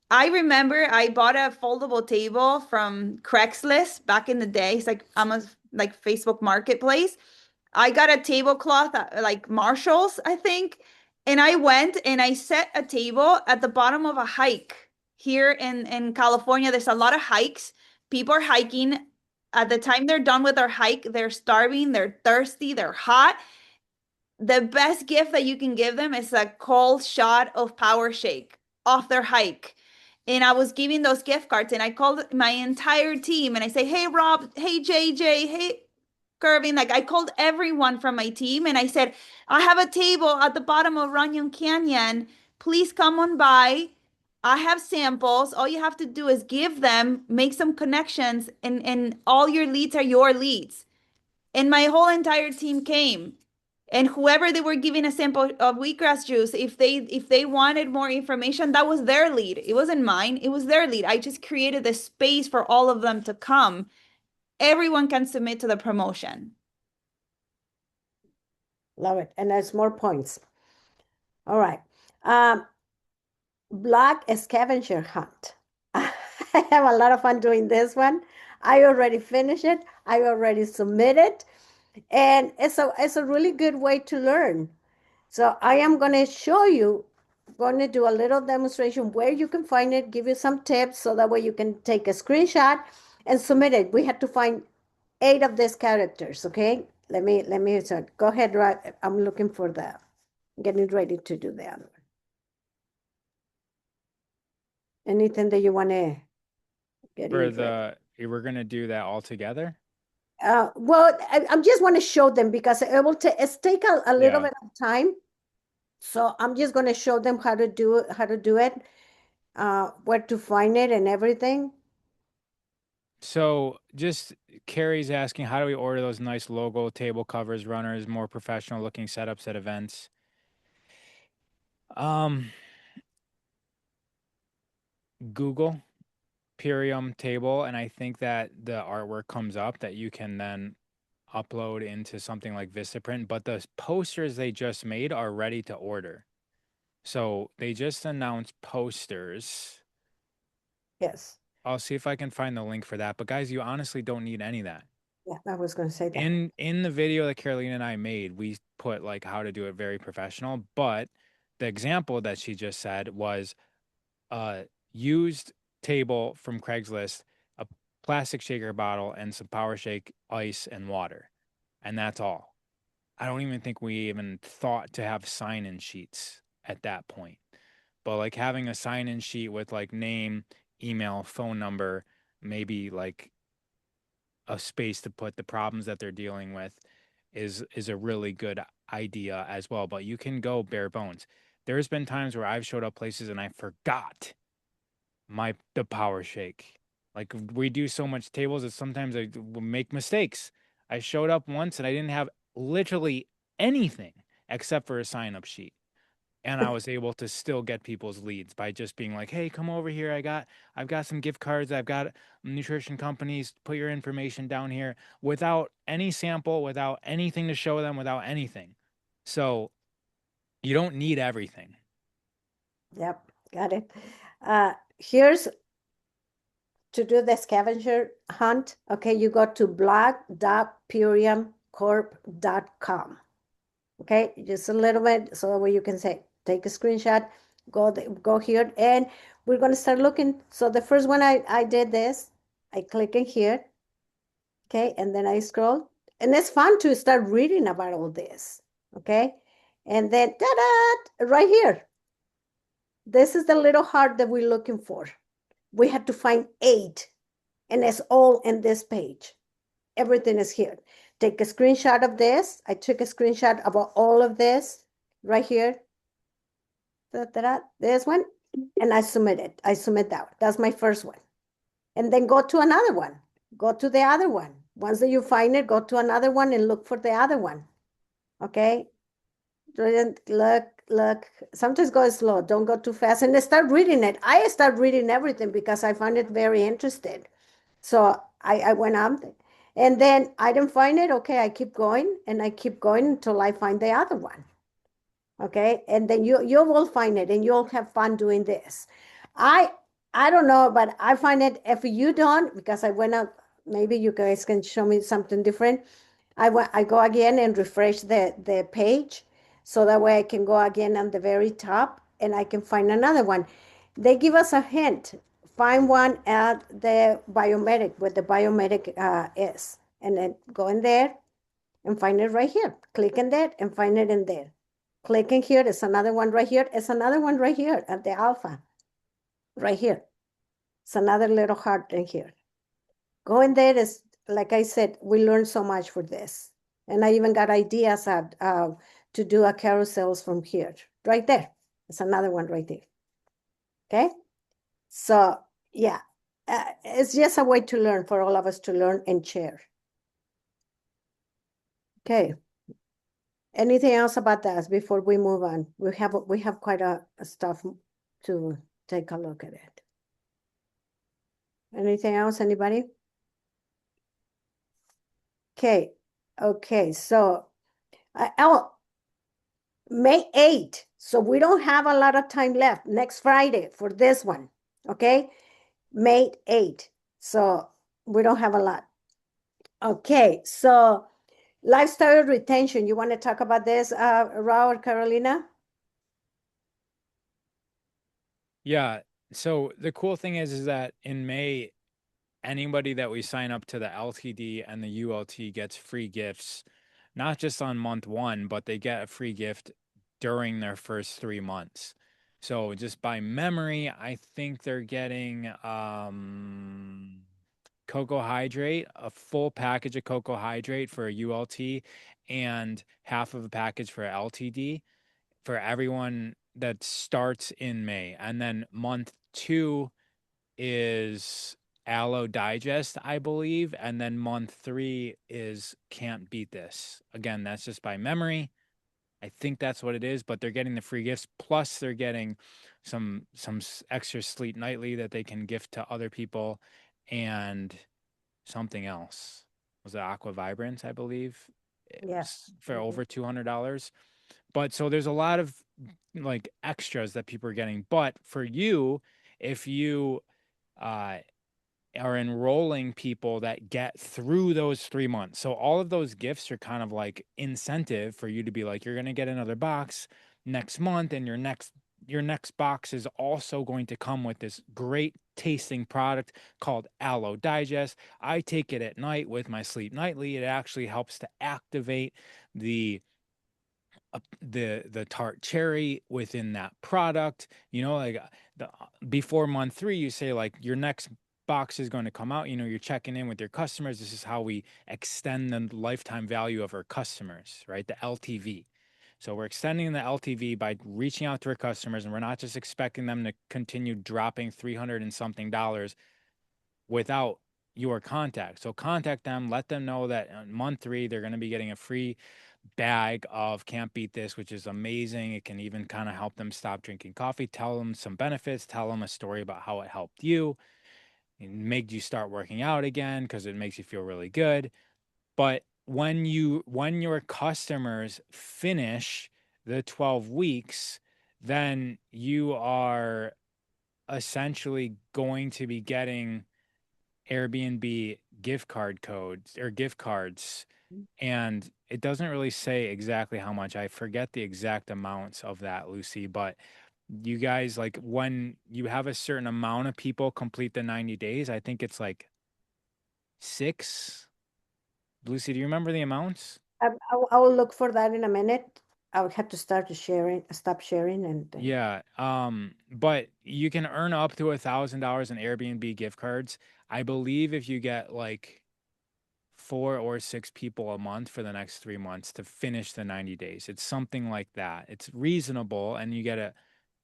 I remember I bought a foldable table from Craigslist back in the day. It's like almost like Facebook Marketplace. I got a tablecloth at like Marshalls, I think. And I went and I set a table at the bottom of a hike here in California. There's a lot of hikes. People are hiking. At the time they're done with their hike, they're starving, they're thirsty, they're hot. The best gift that you can give them is a cold shot of Power Shake off their hike. And I was giving those gift cards, and I called my entire team and I say, hey, Rob, hey, JJ, hey, Curving. Like I called everyone from my team and I said, I have a table at the bottom of Runyon Canyon. Please come on by. I have samples. All you have to do is give them, make some connections, and all your leads are your leads. And my whole entire team came. And whoever they were giving a sample of wheatgrass juice, if they wanted more information, that was their lead. It wasn't mine. It was their lead. I just created the space for all of them to come. Everyone can submit to the promotion. Love it. And there's more points. All right. Black scavenger hunt. I have a lot of fun doing this one. I already finished it. I already submitted. And it's a really good way to learn. So I am going to show you, going to do a little demonstration where you can find it, give you some tips so that way you can take a screenshot and submit it. We had to find 8 of these characters, okay? Let me so go ahead, right? I'm looking for the, getting ready to do the other one. Anything that you want to get For in? we're gonna do that all together? Well, I just want to show them because it will it's take a little Yeah. bit of time. So I'm just going to show them how to do it, where to find it and everything. So just Carrie's asking, how do we order those nice logo table covers, runners, more professional looking setups at events? Google Purium table, and I think that the artwork comes up that you can then upload into something like Vistaprint, but the posters they just made are ready to order. So they just announced posters. Yes. I'll see if I can find the link for that. But guys, you honestly don't need any of that. Yeah, I was going to say that. In the video that Carolina and I made, we put like how to do it very professional, but the example that she just said was a used table from Craigslist, a plastic shaker bottle, and some Power Shake ice and water. And that's all. I don't even think we even thought to have sign-in sheets at that point. But like having a sign-in sheet with like name, email, phone number, maybe like a space to put the problems that they're dealing with is a really good idea as well. But you can go bare bones. There's been times where I've showed up places and I forgot the Power Shake. Like we do so much tables that sometimes I will make mistakes. I showed up once and I didn't have literally anything except for a sign-up sheet. And I was able to still get people's leads by just being like, "Hey, come over here. I've got some gift cards. I've got nutrition companies. Put your information down here," without any sample, without anything to show them, without anything. So you don't need everything. Yep, got it. Here's to do the scavenger hunt. Okay, you go to blog.puriumcorp.com. Okay, just a little bit so that way you can say, take a screenshot, go here, and we're going to start looking. So the first one I did this, I click in here, okay, and then I scroll, and it's fun to start reading about all this, okay, and then ta-da, right here. This is the little heart that we're looking for. We had to find 8, and it's all in this page. Everything is here. Take a screenshot of this. I took a screenshot about all of this right here. This one, and I submit it. I submit that. That's my first one. And then go to another one. Go to the other one. Once that you find it, go to another one and look for the other one. Okay? Look. Sometimes go slow. Don't go too fast. And start reading it. I start reading everything because I find it very interesting. So I went up and then I didn't find it. Okay, I keep going and I keep going until I find the other one. Okay, and then you will find it and you'll have fun doing this. I don't know, but I find it if you don't, because I went up, maybe you guys can show me something different. I go again and refresh the page so that way I can go again on the very top and I can find another one. They give us a hint. Find one at the biomedic, where the biomedic is, and then go in there and find it right here. Click in there and find it in there. Click in here, there's another one right here. It's another one right here at the alpha, right here. It's another little heart in here. Go in there, is like I said, we learned so much for this. And I even got ideas to do a carousels from here, right there. It's another one right there. Okay, so yeah, it's just a way to learn, for all of us to learn and share. Okay. Anything else about that before we move on? We have quite a stuff to take a look at it. Anything else, anybody? Okay, so May 8th. So we don't have a lot of time left. Next Friday for this one. Okay, May 8th. So we don't have a lot. Okay, so lifestyle retention. You want to talk about this, Raul or Carolina? Yeah. So the cool thing is that in May, anybody that we sign up to the LTD and the ULT gets free gifts, not just on month 1, but they get a free gift during their first 3 months. So just by memory, I think they're getting cocoa hydrate, a full package of cocoa hydrate for a ULT and half of a package for LTD for everyone that starts in May. And then month 2 is Aloe Digest, I believe. And then month 3 is Can't Beat This. Again, that's just by memory. I think that's what it is, but they're getting the free gifts. Plus they're getting some extra Sleep Nightly that they can gift to other people, and something else. Was it Aqua Vibrance, I believe? Yeah. For Mhm. over $200. But so there's a lot of like extras that people are getting. But for you, if you uh are enrolling people that get through those 3 months. So all of those gifts are kind of like incentive for you to be like, you're going to get another box next month, and your next box is also going to come with this great tasting product called Aloe Digest. I take it at night with my Sleep Nightly. It actually helps to activate the tart cherry within that product. Like before month 3, you say like your next box is going to come out. You're checking in with your customers. This is how we extend the lifetime value of our customers, right? The LTV. So we're extending the LTV by reaching out to our customers, and we're not just expecting them to continue dropping $300 and something without your contact. So contact them, let them know that on month 3, they're going to be getting a free bag of Can't Beat This, which is amazing. It can even kind of help them stop drinking coffee, tell them some benefits, tell them a story about how it helped you, and make you start working out again because it makes you feel really good. But when your customers finish the 12 weeks, then you are essentially going to be getting Airbnb gift card codes or gift cards, and it doesn't really say exactly how much. I forget the exact amounts of that, Lucy, but you guys, like when you have a certain amount of people complete the 90 days, I think it's like 6. Lucy, do you remember the amounts? I will look for that in a minute. I would have to stop sharing, and then Yeah. But you can earn up to $1,000 in Airbnb gift cards. I believe if you get like 4 or 6 people a month for the next 3 months to finish the 90 days. It's something like that. It's reasonable, and you get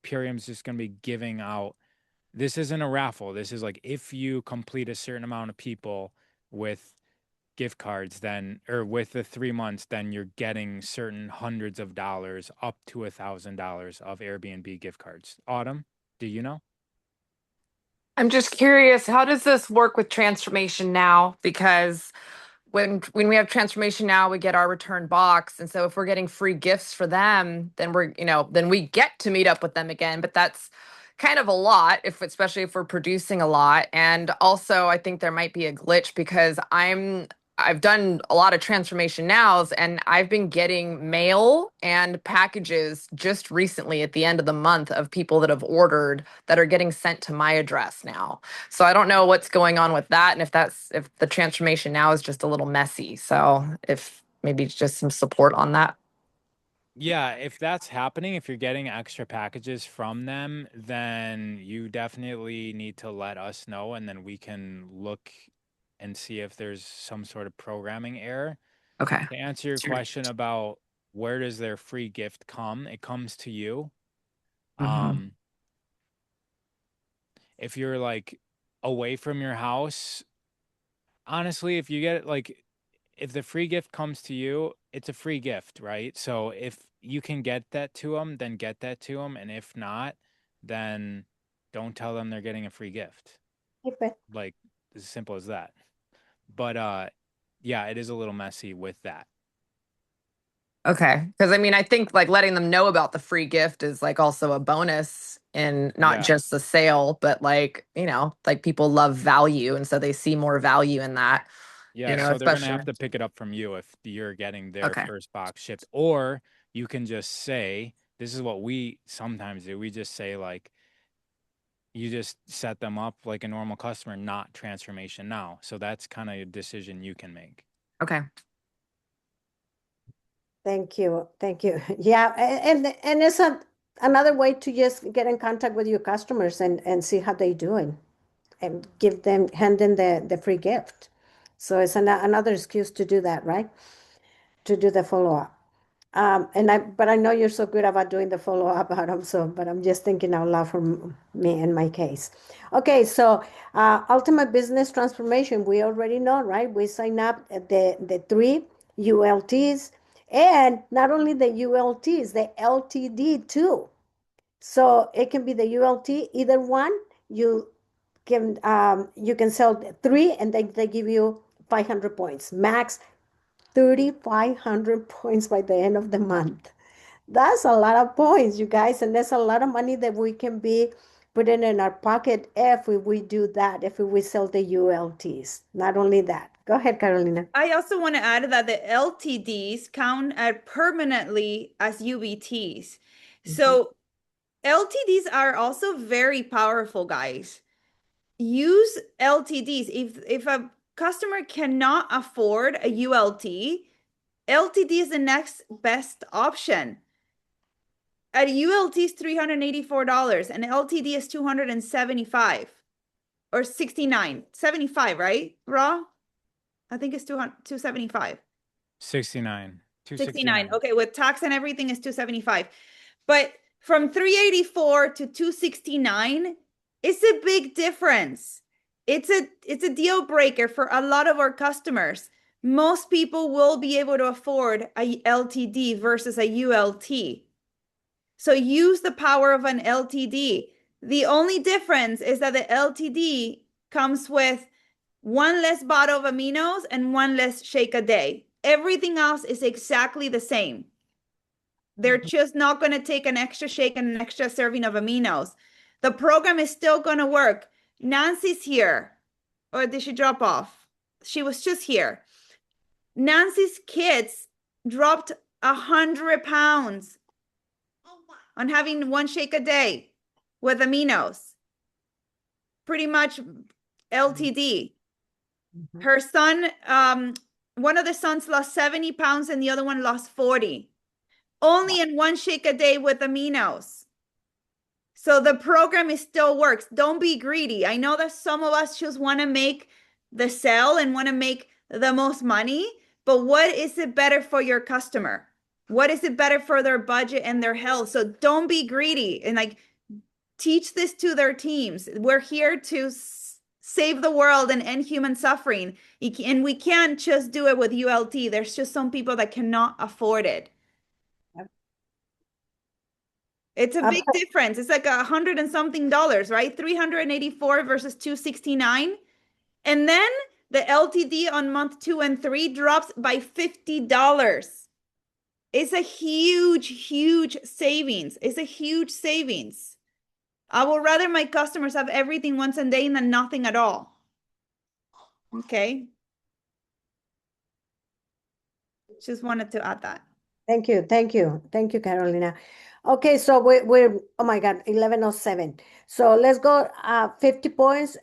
Purium's just going to be giving out. This isn't a raffle. This is like if you complete a certain amount of people with gift cards, then, or with the 3 months, then you're getting certain hundreds of dollars up to $1,000 of Airbnb gift cards. Autumn, do you know? I'm just curious, how does this work with Transformation Now? Because when we have Transformation Now, we get our return box. And so if we're getting free gifts for them, then then we get to meet up with them again. But that's kind of a lot, especially if we're producing a lot. And also I think there might be a glitch because I've done a lot of Transformation Nows, and I've been getting mail and packages just recently at the end of the month of people that have ordered that are getting sent to my address now. So I don't know what's going on with that, and if the Transformation Now is just a little messy. So if maybe just some support on that. Yeah, if that's happening, if you're getting extra packages from them, then you definitely need to let us know, and then we can look and see if there's some sort of programming error. Okay. To answer your question about where does their free gift come, it comes to you. Mhm. If you're like away from your house, honestly, if you get like, if the free gift comes to you, it's a free gift, right? So if you can get that to them, then get that to them. And if not, then don't tell them they're getting a free gift. keep it. Like, as simple as that. But yeah, it is a little messy with that. Okay. Because I mean, I think like letting them know about the free gift is like also a bonus and not Yeah. just the sale, but like, like people love value. And so they see more value in that, Yeah, so they're gonna especially. have to pick it up from you if you're getting their Okay. first box shipped. Or you can just say, this is what we sometimes do. We just say like, you just set them up like a normal customer, not Transformation Now. So that's kind of a decision you can make. Okay. Thank you. Yeah, and it's another way to just get in contact with your customers and see how they doing and hand them the free gift. So it's another excuse to do that, right? To do the follow-up. But I know you're so good about doing the follow-up, Adam, but I'm just thinking out loud for me in my case. Okay, so ultimate business transformation, we already know, right? We sign up at the 3 ULTs, and not only the ULTs, the LTD too. So it can be the ULT, either one. You can sell 3, and they give you 500 points, max 3,500 points by the end of the month. That's a lot of points, you guys, and that's a lot of money that we can be putting in our pocket if we do that, if we sell the ULTs. Not only that. Go ahead, Carolina. I also want to add that the LTDs count permanently as UBTs. So LTDs are also very powerful, guys. Use LTDs. If a customer cannot afford a ULT, LTD is the next best option. A ULT is $384 and LTD is $275 or $69, $75, right? Raw? I think it's $275. 69. 69. Okay, with tax and everything is $275. But from $384 to $269, it's a big difference. It's a deal breaker for a lot of our customers. Most people will be able to afford a LTD versus a ULT. So use the power of an LTD. The only difference is that the LTD comes with 1 less bottle of aminos and 1 less shake a day. Everything else is exactly the same. They're just not going to take an extra shake and an extra serving of aminos. The program is still going to work. Nancy's here. Or did she drop off? She was just here. Nancy's kids dropped 100 pounds on having 1 shake a day with aminos. Pretty much LTD. Her son, one of the sons lost 70 pounds and the other one lost 40. Only in 1 shake a day with aminos. So the program still works. Don't be greedy. I know that some of us just want to make the sale and want to make the most money, but what is it better for your customer? What is it better for their budget and their health? So don't be greedy and teach this to their teams. We're here to save the world and end human suffering. And we can't just do it with ULT. There's just some people that cannot afford it. It's a big difference. It's like $100 and something, right? 384 versus 269. And then the LTD on month 2 and 3 drops by $50. It's a huge, huge savings. It's a huge savings. I would rather my customers have everything once a day than nothing at all. Okay. Just wanted to add that. Thank you. Thank you. Thank you, Carolina. Okay, so we're oh my God, 11:07. So let's go 50 points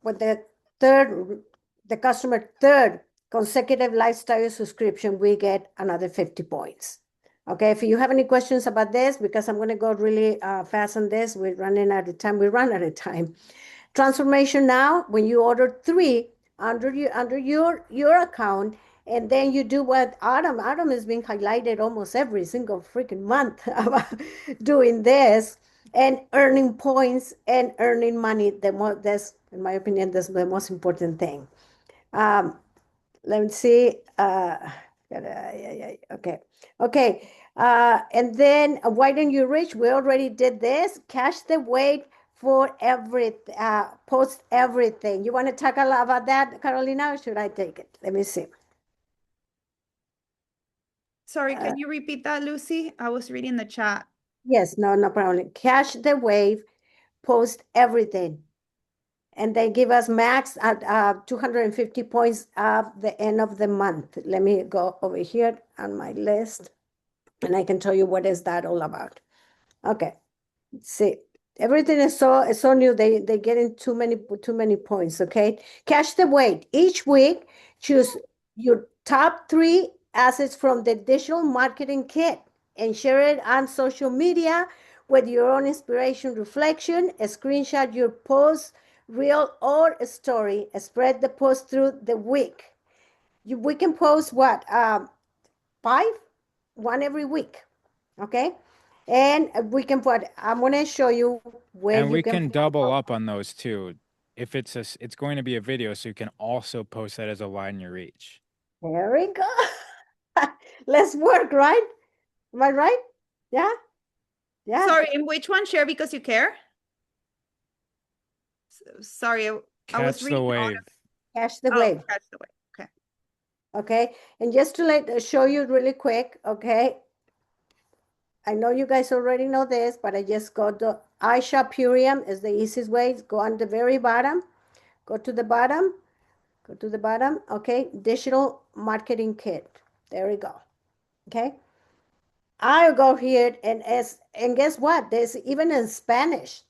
with the customer third consecutive lifestyle subscription, we get another 50 points. Okay, if you have any questions about this, because I'm going to go really fast on this, we're running out of time. We run out of time. Transformation Now, when you order 3 under your account, and then you do what Adam has been highlighted almost every single freaking month about doing this and earning points and earning money. That's, in my opinion, that's the most important thing. Let me see. Okay. And then widen your reach. We already did this. Cash the weight for post everything. You want to talk a lot about that, Carolina, or should I take it? Let me see. Sorry, can you repeat that, Lucy? I was reading the chat. Yes, no problem. Cash the wave, post everything. And they give us max at 250 points at the end of the month. Let me go over here on my list, and I can tell you what is that all about. Okay, let's see. Everything is so new. They get in too many points. Okay, cash the weight. Each week, choose your top 3 assets from the digital marketing kit and share it on social media with your own inspiration reflection, screenshot your post, reel, or a story, spread the post through the week. We can post what? 5? One every week, okay? And we can put, I'm gonna show you where And you we can find double out. up on those too. If it's it's going to be a video, so you can also post that as a widen your reach. There we go. Let's work, right? Am I right? Yeah? Yeah. Sorry, in which one? Share because you care? Sorry, I was Catch the reading all wave. Catch the of- wave. Oh, catch the wave. Okay. Okay. And just to show you really quick, okay? I know you guys already know this, but I just got the iShop Purium is the easiest way. Go on the very bottom, go to the bottom, go to the bottom. Okay. Digital marketing kit. There we go. Okay. I'll go here and guess what? There's even in Spanish.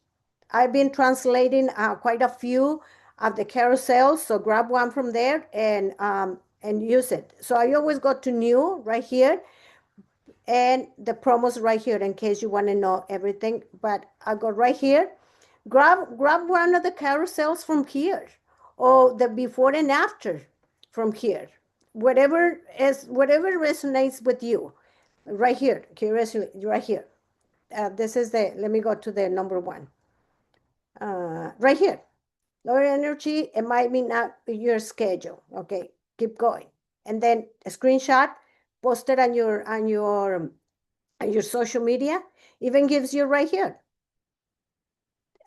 I've been translating quite a few of the carousels, so grab one from there and use it. So I always go to new right here, and the promos right here in case you want to know everything. But I go right here, grab one of the carousels from here, or the before and after from here. Whatever resonates with you, right here. Curiously, right here. This is let me go to the number one. Right here. Lower energy, it might be not your schedule. Okay, keep going. And then a screenshot, post it on your social media. Even gives you right here.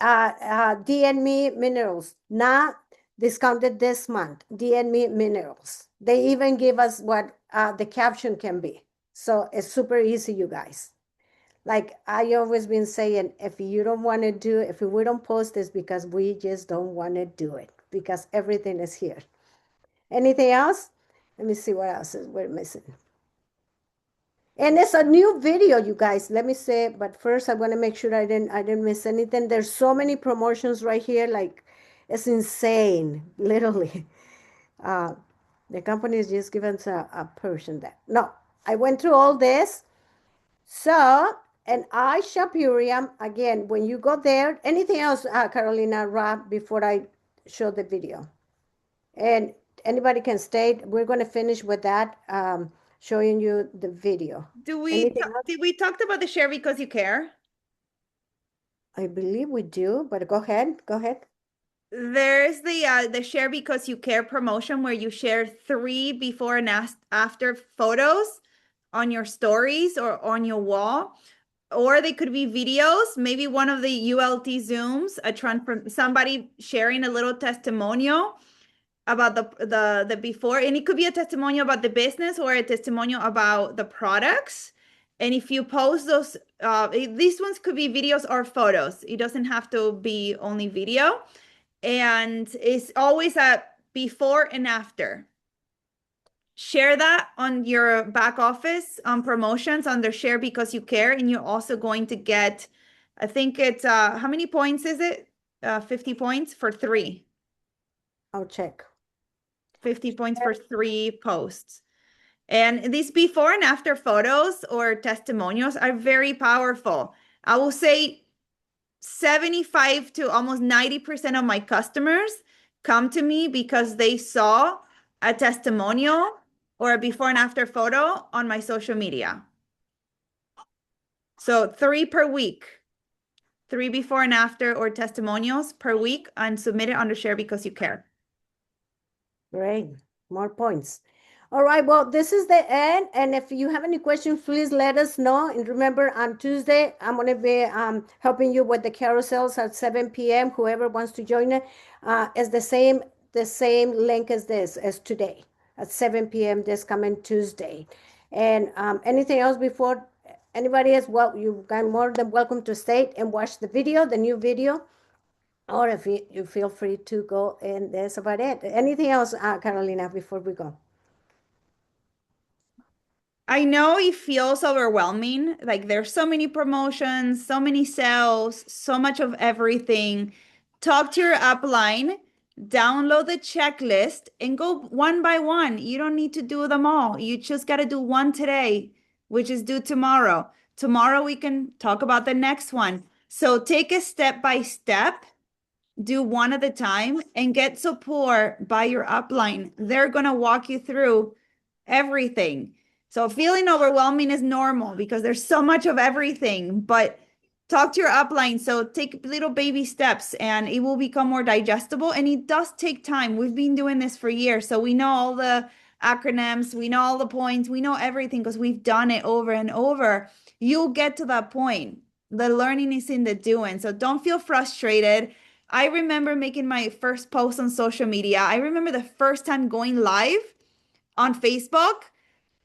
DNMe minerals, not discounted this month. DNMe minerals. They even give us what the caption can be. So it's super easy, you guys. Like I always been saying, if you don't want to do, if we don't post this because we just don't want to do it, because everything is here. Anything else? Let me see what else we're missing. And it's a new video, you guys. Let me say, but first I want to make sure I didn't miss anything. There's so many promotions right here, like it's insane, literally. The company is just giving us a portion that. No, I went through all this. So, and iShop Purium, again, when you go there, anything else, Carolina, Rob, before I show the video? And anybody can state, we're going to finish with that, showing you the video. Did we talked about the share because you care? I believe we do, but go ahead. There's the share because you care promotion where you share 3 before and after photos on your stories or on your wall, or they could be videos, maybe one of the ULT Zooms, from somebody sharing a little testimonial about the before, and it could be a testimonial about the business or a testimonial about the products. And if you post those, these ones could be videos or photos. It doesn't have to be only video. And it's always a before and after. Share that on your back office on promotions under share because you care. And you're also going to get, I think it's, how many points is it? 50 points for 3. I'll check. 50 points for 3 posts. And these before and after photos or testimonials are very powerful. I will say 75 to almost 90% of my customers come to me because they saw a testimonial or a before and after photo on my social media. So 3 per week, 3 before and after or testimonials per week, and submit it under share because you care. Great, more points. All right, well, this is the end. And if you have any questions, please let us know. And remember, on Tuesday, I'm going to be helping you with the carousels at 7 p.m. Whoever wants to join it is the same link as this, as today, at 7 p.m. this coming Tuesday. And anything else before anybody else? Well, you've got more than welcome to stay and watch the video, the new video. Or if you feel free to go, and that's about it. Anything else, Carolina, before we go? I know it feels overwhelming. Like there's so many promotions, so many sales, so much of everything. Talk to your upline, download the checklist, and go one by one. You don't need to do them all. You just got to do one today, which is due tomorrow, Tomorrow we can talk about the next one. So take it step by step, do one at a time, and get support by your upline. They're going to walk you through everything. So feeling overwhelming is normal because there's so much of everything, but talk to your upline. So take little baby steps and it will become more digestible. And it does take time. We've been doing this for years. So we know all the acronyms, we know all the points, we know everything because we've done it over and over. You'll get to that point. The learning is in the doing. So don't feel frustrated. I remember making my first post on social media. I remember the first time going live on Facebook.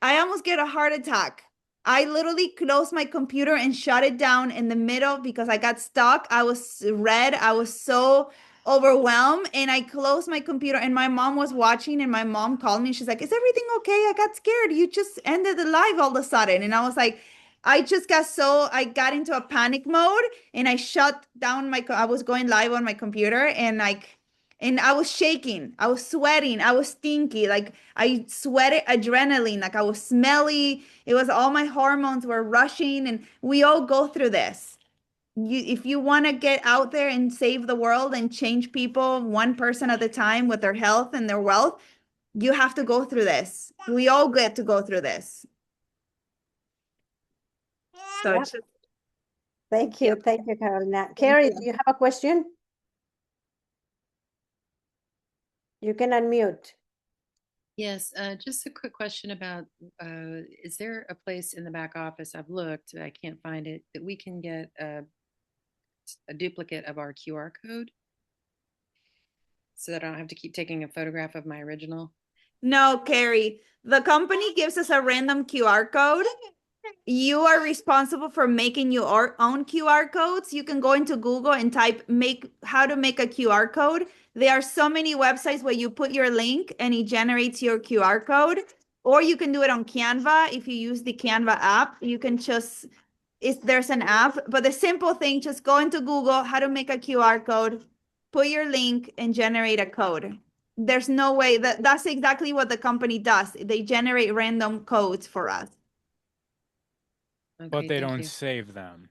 I almost get a heart attack. I literally closed my computer and shut it down in the middle because I got stuck. I was red. I was so overwhelmed and I closed my computer and my mom was watching and my mom called me. She's like, is everything okay? I got scared. You just ended the live all of a sudden. And I was like, I got into a panic mode and I shut down I was going live on my computer and I was shaking, I was sweating, I was stinky, like I sweated adrenaline, like I was smelly. It was all my hormones were rushing, and we all go through this. If you want to get out there and save the world and change people one person at a time with their health and their wealth, you have to go through this. We all get to go through this. So Yep. it's just, Thank you. Thank you, Carolina. Carrie, do you have a question? You can unmute. Yes, just a quick question about, is there a place in the back office, I've looked, I can't find it, that we can get a duplicate of our QR code? So that I don't have to keep taking a photograph of my original? no, Carrie, the company gives us a random QR code. You are responsible for making your own QR codes. You can go into Google and type how to make a QR code. There are so many websites where you put your link and it generates your QR code. Or you can do it on Canva. If you use the Canva app, you can there's an app, but the simple thing, just go into Google, how to make a QR code, put your link and generate a code. There's no way that's exactly what the company does. They generate random codes for us. But Okay, they thank don't you. save them.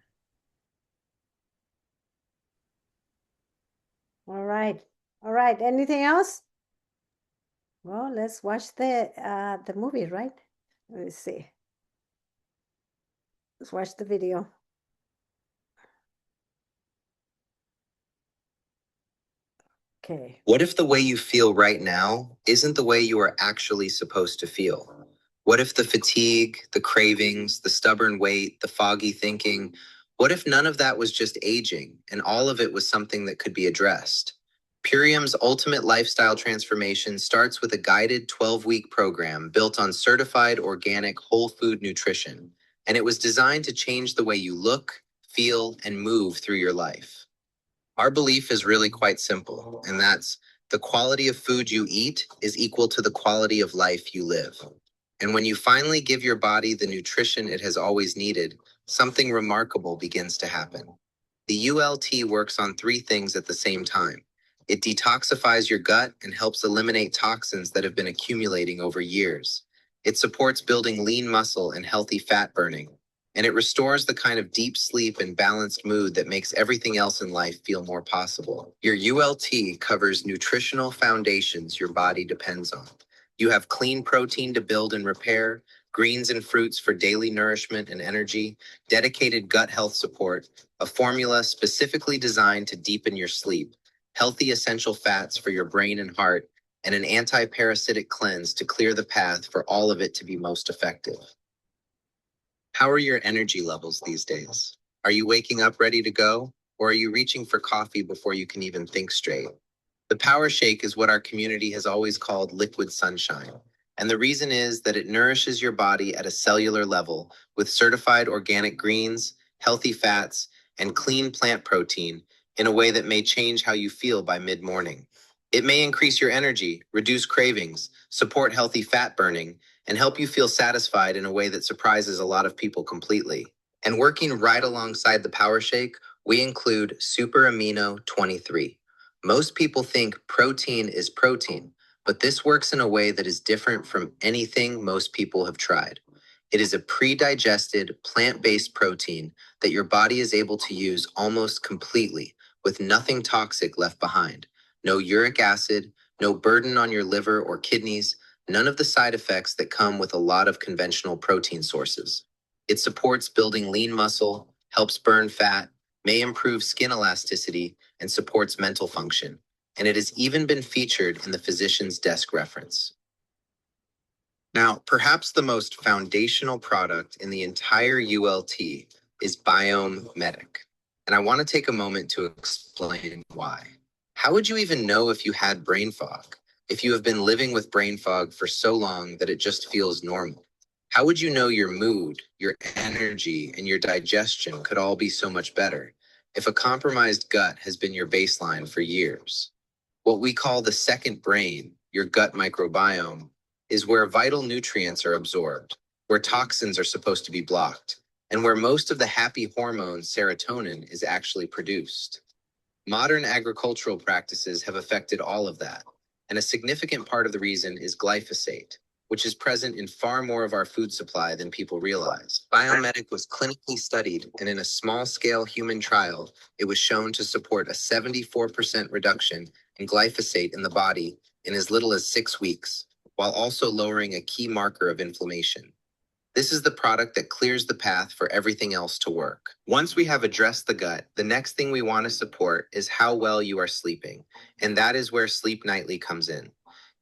All right. All right. Anything else? Well, let's watch the movie, right? Let's see. Let's watch the video. Okay. What if the way you feel right now isn't the way you are actually supposed to feel? What if the fatigue, the cravings, the stubborn weight, the foggy thinking, what if none of that was just aging and all of it was something that could be addressed? Purium's ultimate lifestyle transformation starts with a guided 12-week program built on certified organic whole food nutrition, and it was designed to change the way you look, feel, and move through your life. Our belief is really quite simple, and that's the quality of food you eat is equal to the quality of life you live. And when you finally give your body the nutrition it has always needed, something remarkable begins to happen. The ULT works on 3 things at the same time. It detoxifies your gut and helps eliminate toxins that have been accumulating over years. It supports building lean muscle and healthy fat burning. And it restores the kind of deep sleep and balanced mood that makes everything else in life feel more possible. Your ULT covers nutritional foundations your body depends on. You have clean protein to build and repair, greens and fruits for daily nourishment and energy, dedicated gut health support, a formula specifically designed to deepen your sleep, healthy essential fats for your brain and heart, and an anti-parasitic cleanse to clear the path for all of it to be most effective. How are your energy levels these days? Are you waking up ready to go? Or are you reaching for coffee before you can even think straight? The Power Shake is what our community has always called liquid sunshine. And the reason is that it nourishes your body at a cellular level with certified organic greens, healthy fats, and clean plant protein in a way that may change how you feel by mid-morning. It may increase your energy, reduce cravings, support healthy fat burning, and help you feel satisfied in a way that surprises a lot of people completely. And working right alongside the Power Shake, we include Super Amino 23. Most people think protein is protein, but this works in a way that is different from anything most people have tried. It is a pre-digested, plant-based protein that your body is able to use almost completely with nothing toxic left behind. No uric acid, no burden on your liver or kidneys, none of the side effects that come with a lot of conventional protein sources. It supports building lean muscle, helps burn fat, may improve skin elasticity, and supports mental function. And it has even been featured in the physician's desk reference. Now, perhaps the most foundational product in the entire ULT is Biome Medic. And I want to take a moment to explain why. How would you even know if you had brain fog? If you have been living with brain fog for so long that it just feels normal? How would you know your mood, your energy, and your digestion could all be so much better if a compromised gut has been your baseline for years? What we call the second brain, your gut microbiome, is where vital nutrients are absorbed, where toxins are supposed to be blocked, and where most of the happy hormone serotonin is actually produced. Modern agricultural practices have affected all of that, and a significant part of the reason is glyphosate, which is present in far more of our food supply than people realize. Biome Medic was clinically studied, and in a small-scale human trial, it was shown to support a 74% reduction in glyphosate in the body in as little as 6 weeks, while also lowering a key marker of inflammation. This is the product that clears the path for everything else to work. Once we have addressed the gut, the next thing we want to support is how well you are sleeping, and that is where Sleep Nightly comes in.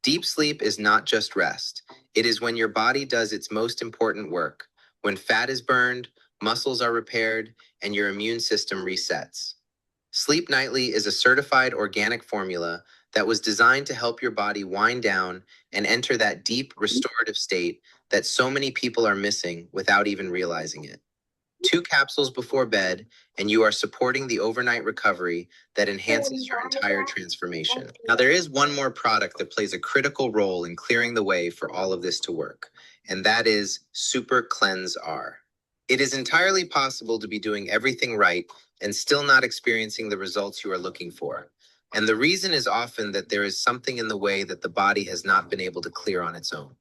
Deep sleep is not just rest. It is when your body does its most important work, when fat is burned, muscles are repaired, and your immune system resets. Sleep Nightly is a certified organic formula that was designed to help your body wind down and enter that deep restorative state that so many people are missing without even realizing it. 2 capsules before bed, and you are supporting the overnight recovery that enhances your entire transformation. Now, there is one more product that plays a critical role in clearing the way for all of this to work, and that is Super Cleanse R. It is entirely possible to be doing everything right and still not experiencing the results you are looking for. And the reason is often that there is something in the way that the body has not been able to clear on its own.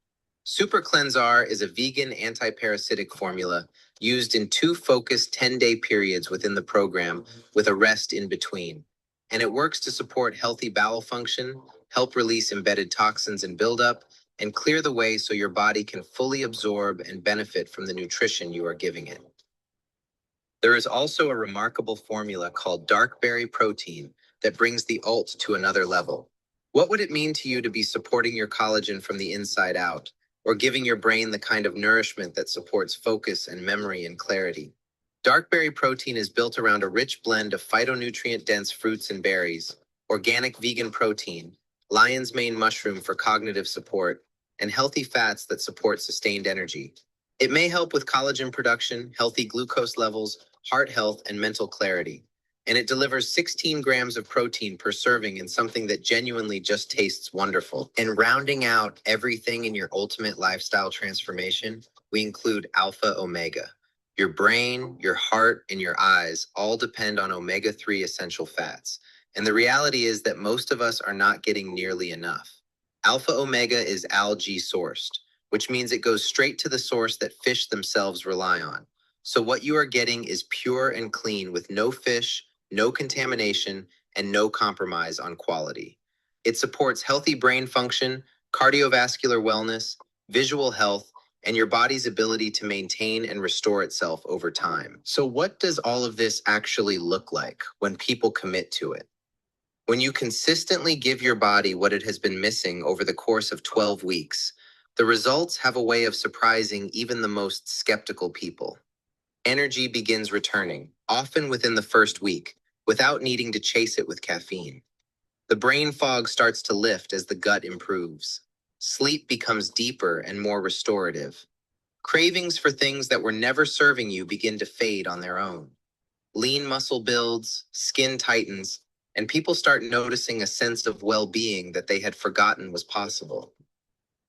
Super Cleanse R is a vegan anti-parasitic formula used in 2 focused 10-day periods within the program with a rest in between. And it works to support healthy bowel function, help release embedded toxins and buildup, and clear the way so your body can fully absorb and benefit from the nutrition you are giving it. There is also a remarkable formula called Dark Berry Protein that brings the ULT to another level. What would it mean to you to be supporting your collagen from the inside out, or giving your brain the kind of nourishment that supports focus and memory and clarity? Dark Berry Protein is built around a rich blend of phytonutrient-dense fruits and berries, organic vegan protein, lion's mane mushroom for cognitive support, and healthy fats that support sustained energy. It may help with collagen production, healthy glucose levels, heart health, and mental clarity. And it delivers 16 grams of protein per serving in something that genuinely just tastes wonderful. And rounding out everything in your ultimate lifestyle transformation, we include Alpha Omega. Your brain, your heart, and your eyes all depend on omega-3 essential fats. And the reality is that most of us are not getting nearly enough. Alpha Omega is algae sourced, which means it goes straight to the source that fish themselves rely on. So what you are getting is pure and clean with no fish, no contamination, and no compromise on quality. It supports healthy brain function, cardiovascular wellness, visual health, and your body's ability to maintain and restore itself over time. So what does all of this actually look like when people commit to it? When you consistently give your body what it has been missing over the course of 12 weeks, the results have a way of surprising even the most skeptical people. Energy begins returning, often within the first week, without needing to chase it with caffeine. The brain fog starts to lift as the gut improves. Sleep becomes deeper and more restorative. Cravings for things that were never serving you begin to fade on their own. Lean muscle builds, skin tightens, and people start noticing a sense of well-being that they had forgotten was possible.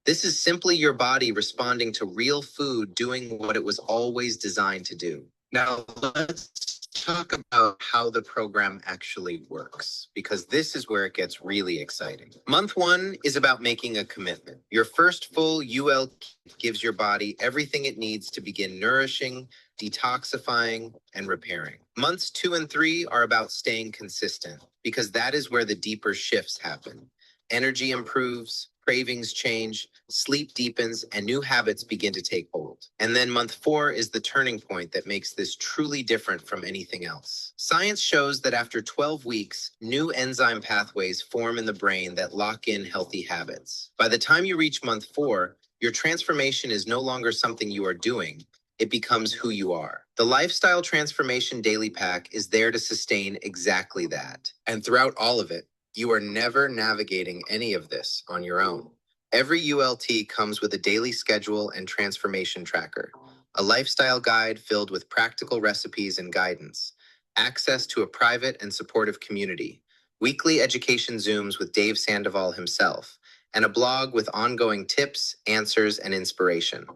This is simply your body responding to real food doing what it was always designed to do. Now, let's talk about how the program actually works, because this is where it gets really exciting. Month 1 is about making a commitment. Your first full UL kit gives your body everything it needs to begin nourishing, detoxifying, and repairing. Months 2 and 3 are about staying consistent, because that is where the deeper shifts happen. Energy improves, cravings change, sleep deepens, and new habits begin to take hold. And then month 4 is the turning point that makes this truly different from anything else. Science shows that after 12 weeks, new enzyme pathways form in the brain that lock in healthy habits. By the time you reach month 4, your transformation is no longer something you are doing. It becomes who you are. The Lifestyle Transformation Daily Pack is there to sustain exactly that. And throughout all of it, you are never navigating any of this on your own. Every ULT comes with a daily schedule and transformation tracker, a lifestyle guide filled with practical recipes and guidance, access to a private and supportive community, weekly education Zooms with Dave Sandoval himself, and a blog with ongoing tips, answers, and inspiration.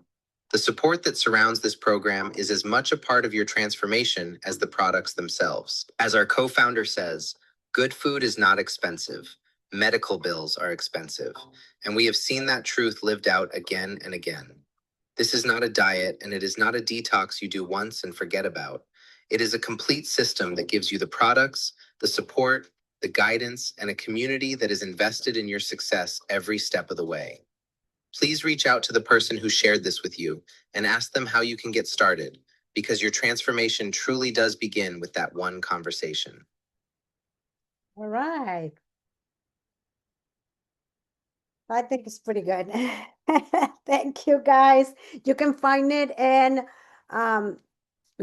The support that surrounds this program is as much a part of your transformation as the products themselves. As our co-founder says, good food is not expensive. Medical bills are expensive. And we have seen that truth lived out again and again. This is not a diet, and it is not a detox you do once and forget about. It is a complete system that gives you the products, the support, the guidance, and a community that is invested in your success every step of the way. Please reach out to the person who shared this with you and ask them how you can get started, because your transformation truly does begin with that one conversation. All right. I think it's pretty good. Thank you, guys. You can find it in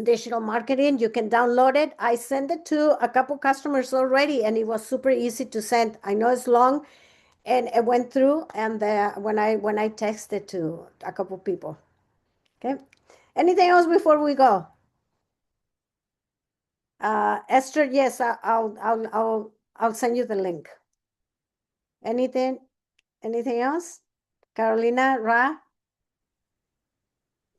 digital marketing. You can download it. I sent it to a couple customers already, and it was super easy to send. I know it's long, and it went through. And when I texted to a couple people. Okay. Anything else before we go? Esther, yes, I'll send you the link. Anything else? Carolina, Ra?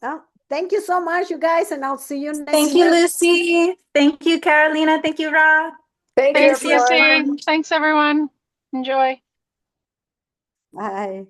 Oh, thank you so much, you guys, and I'll see you next Thank you, week. Lucy. Thank you, Carolina. Thank you, Ra. Thank you, Thanks, everyone. Lucy. Thanks, everyone. Enjoy. Bye.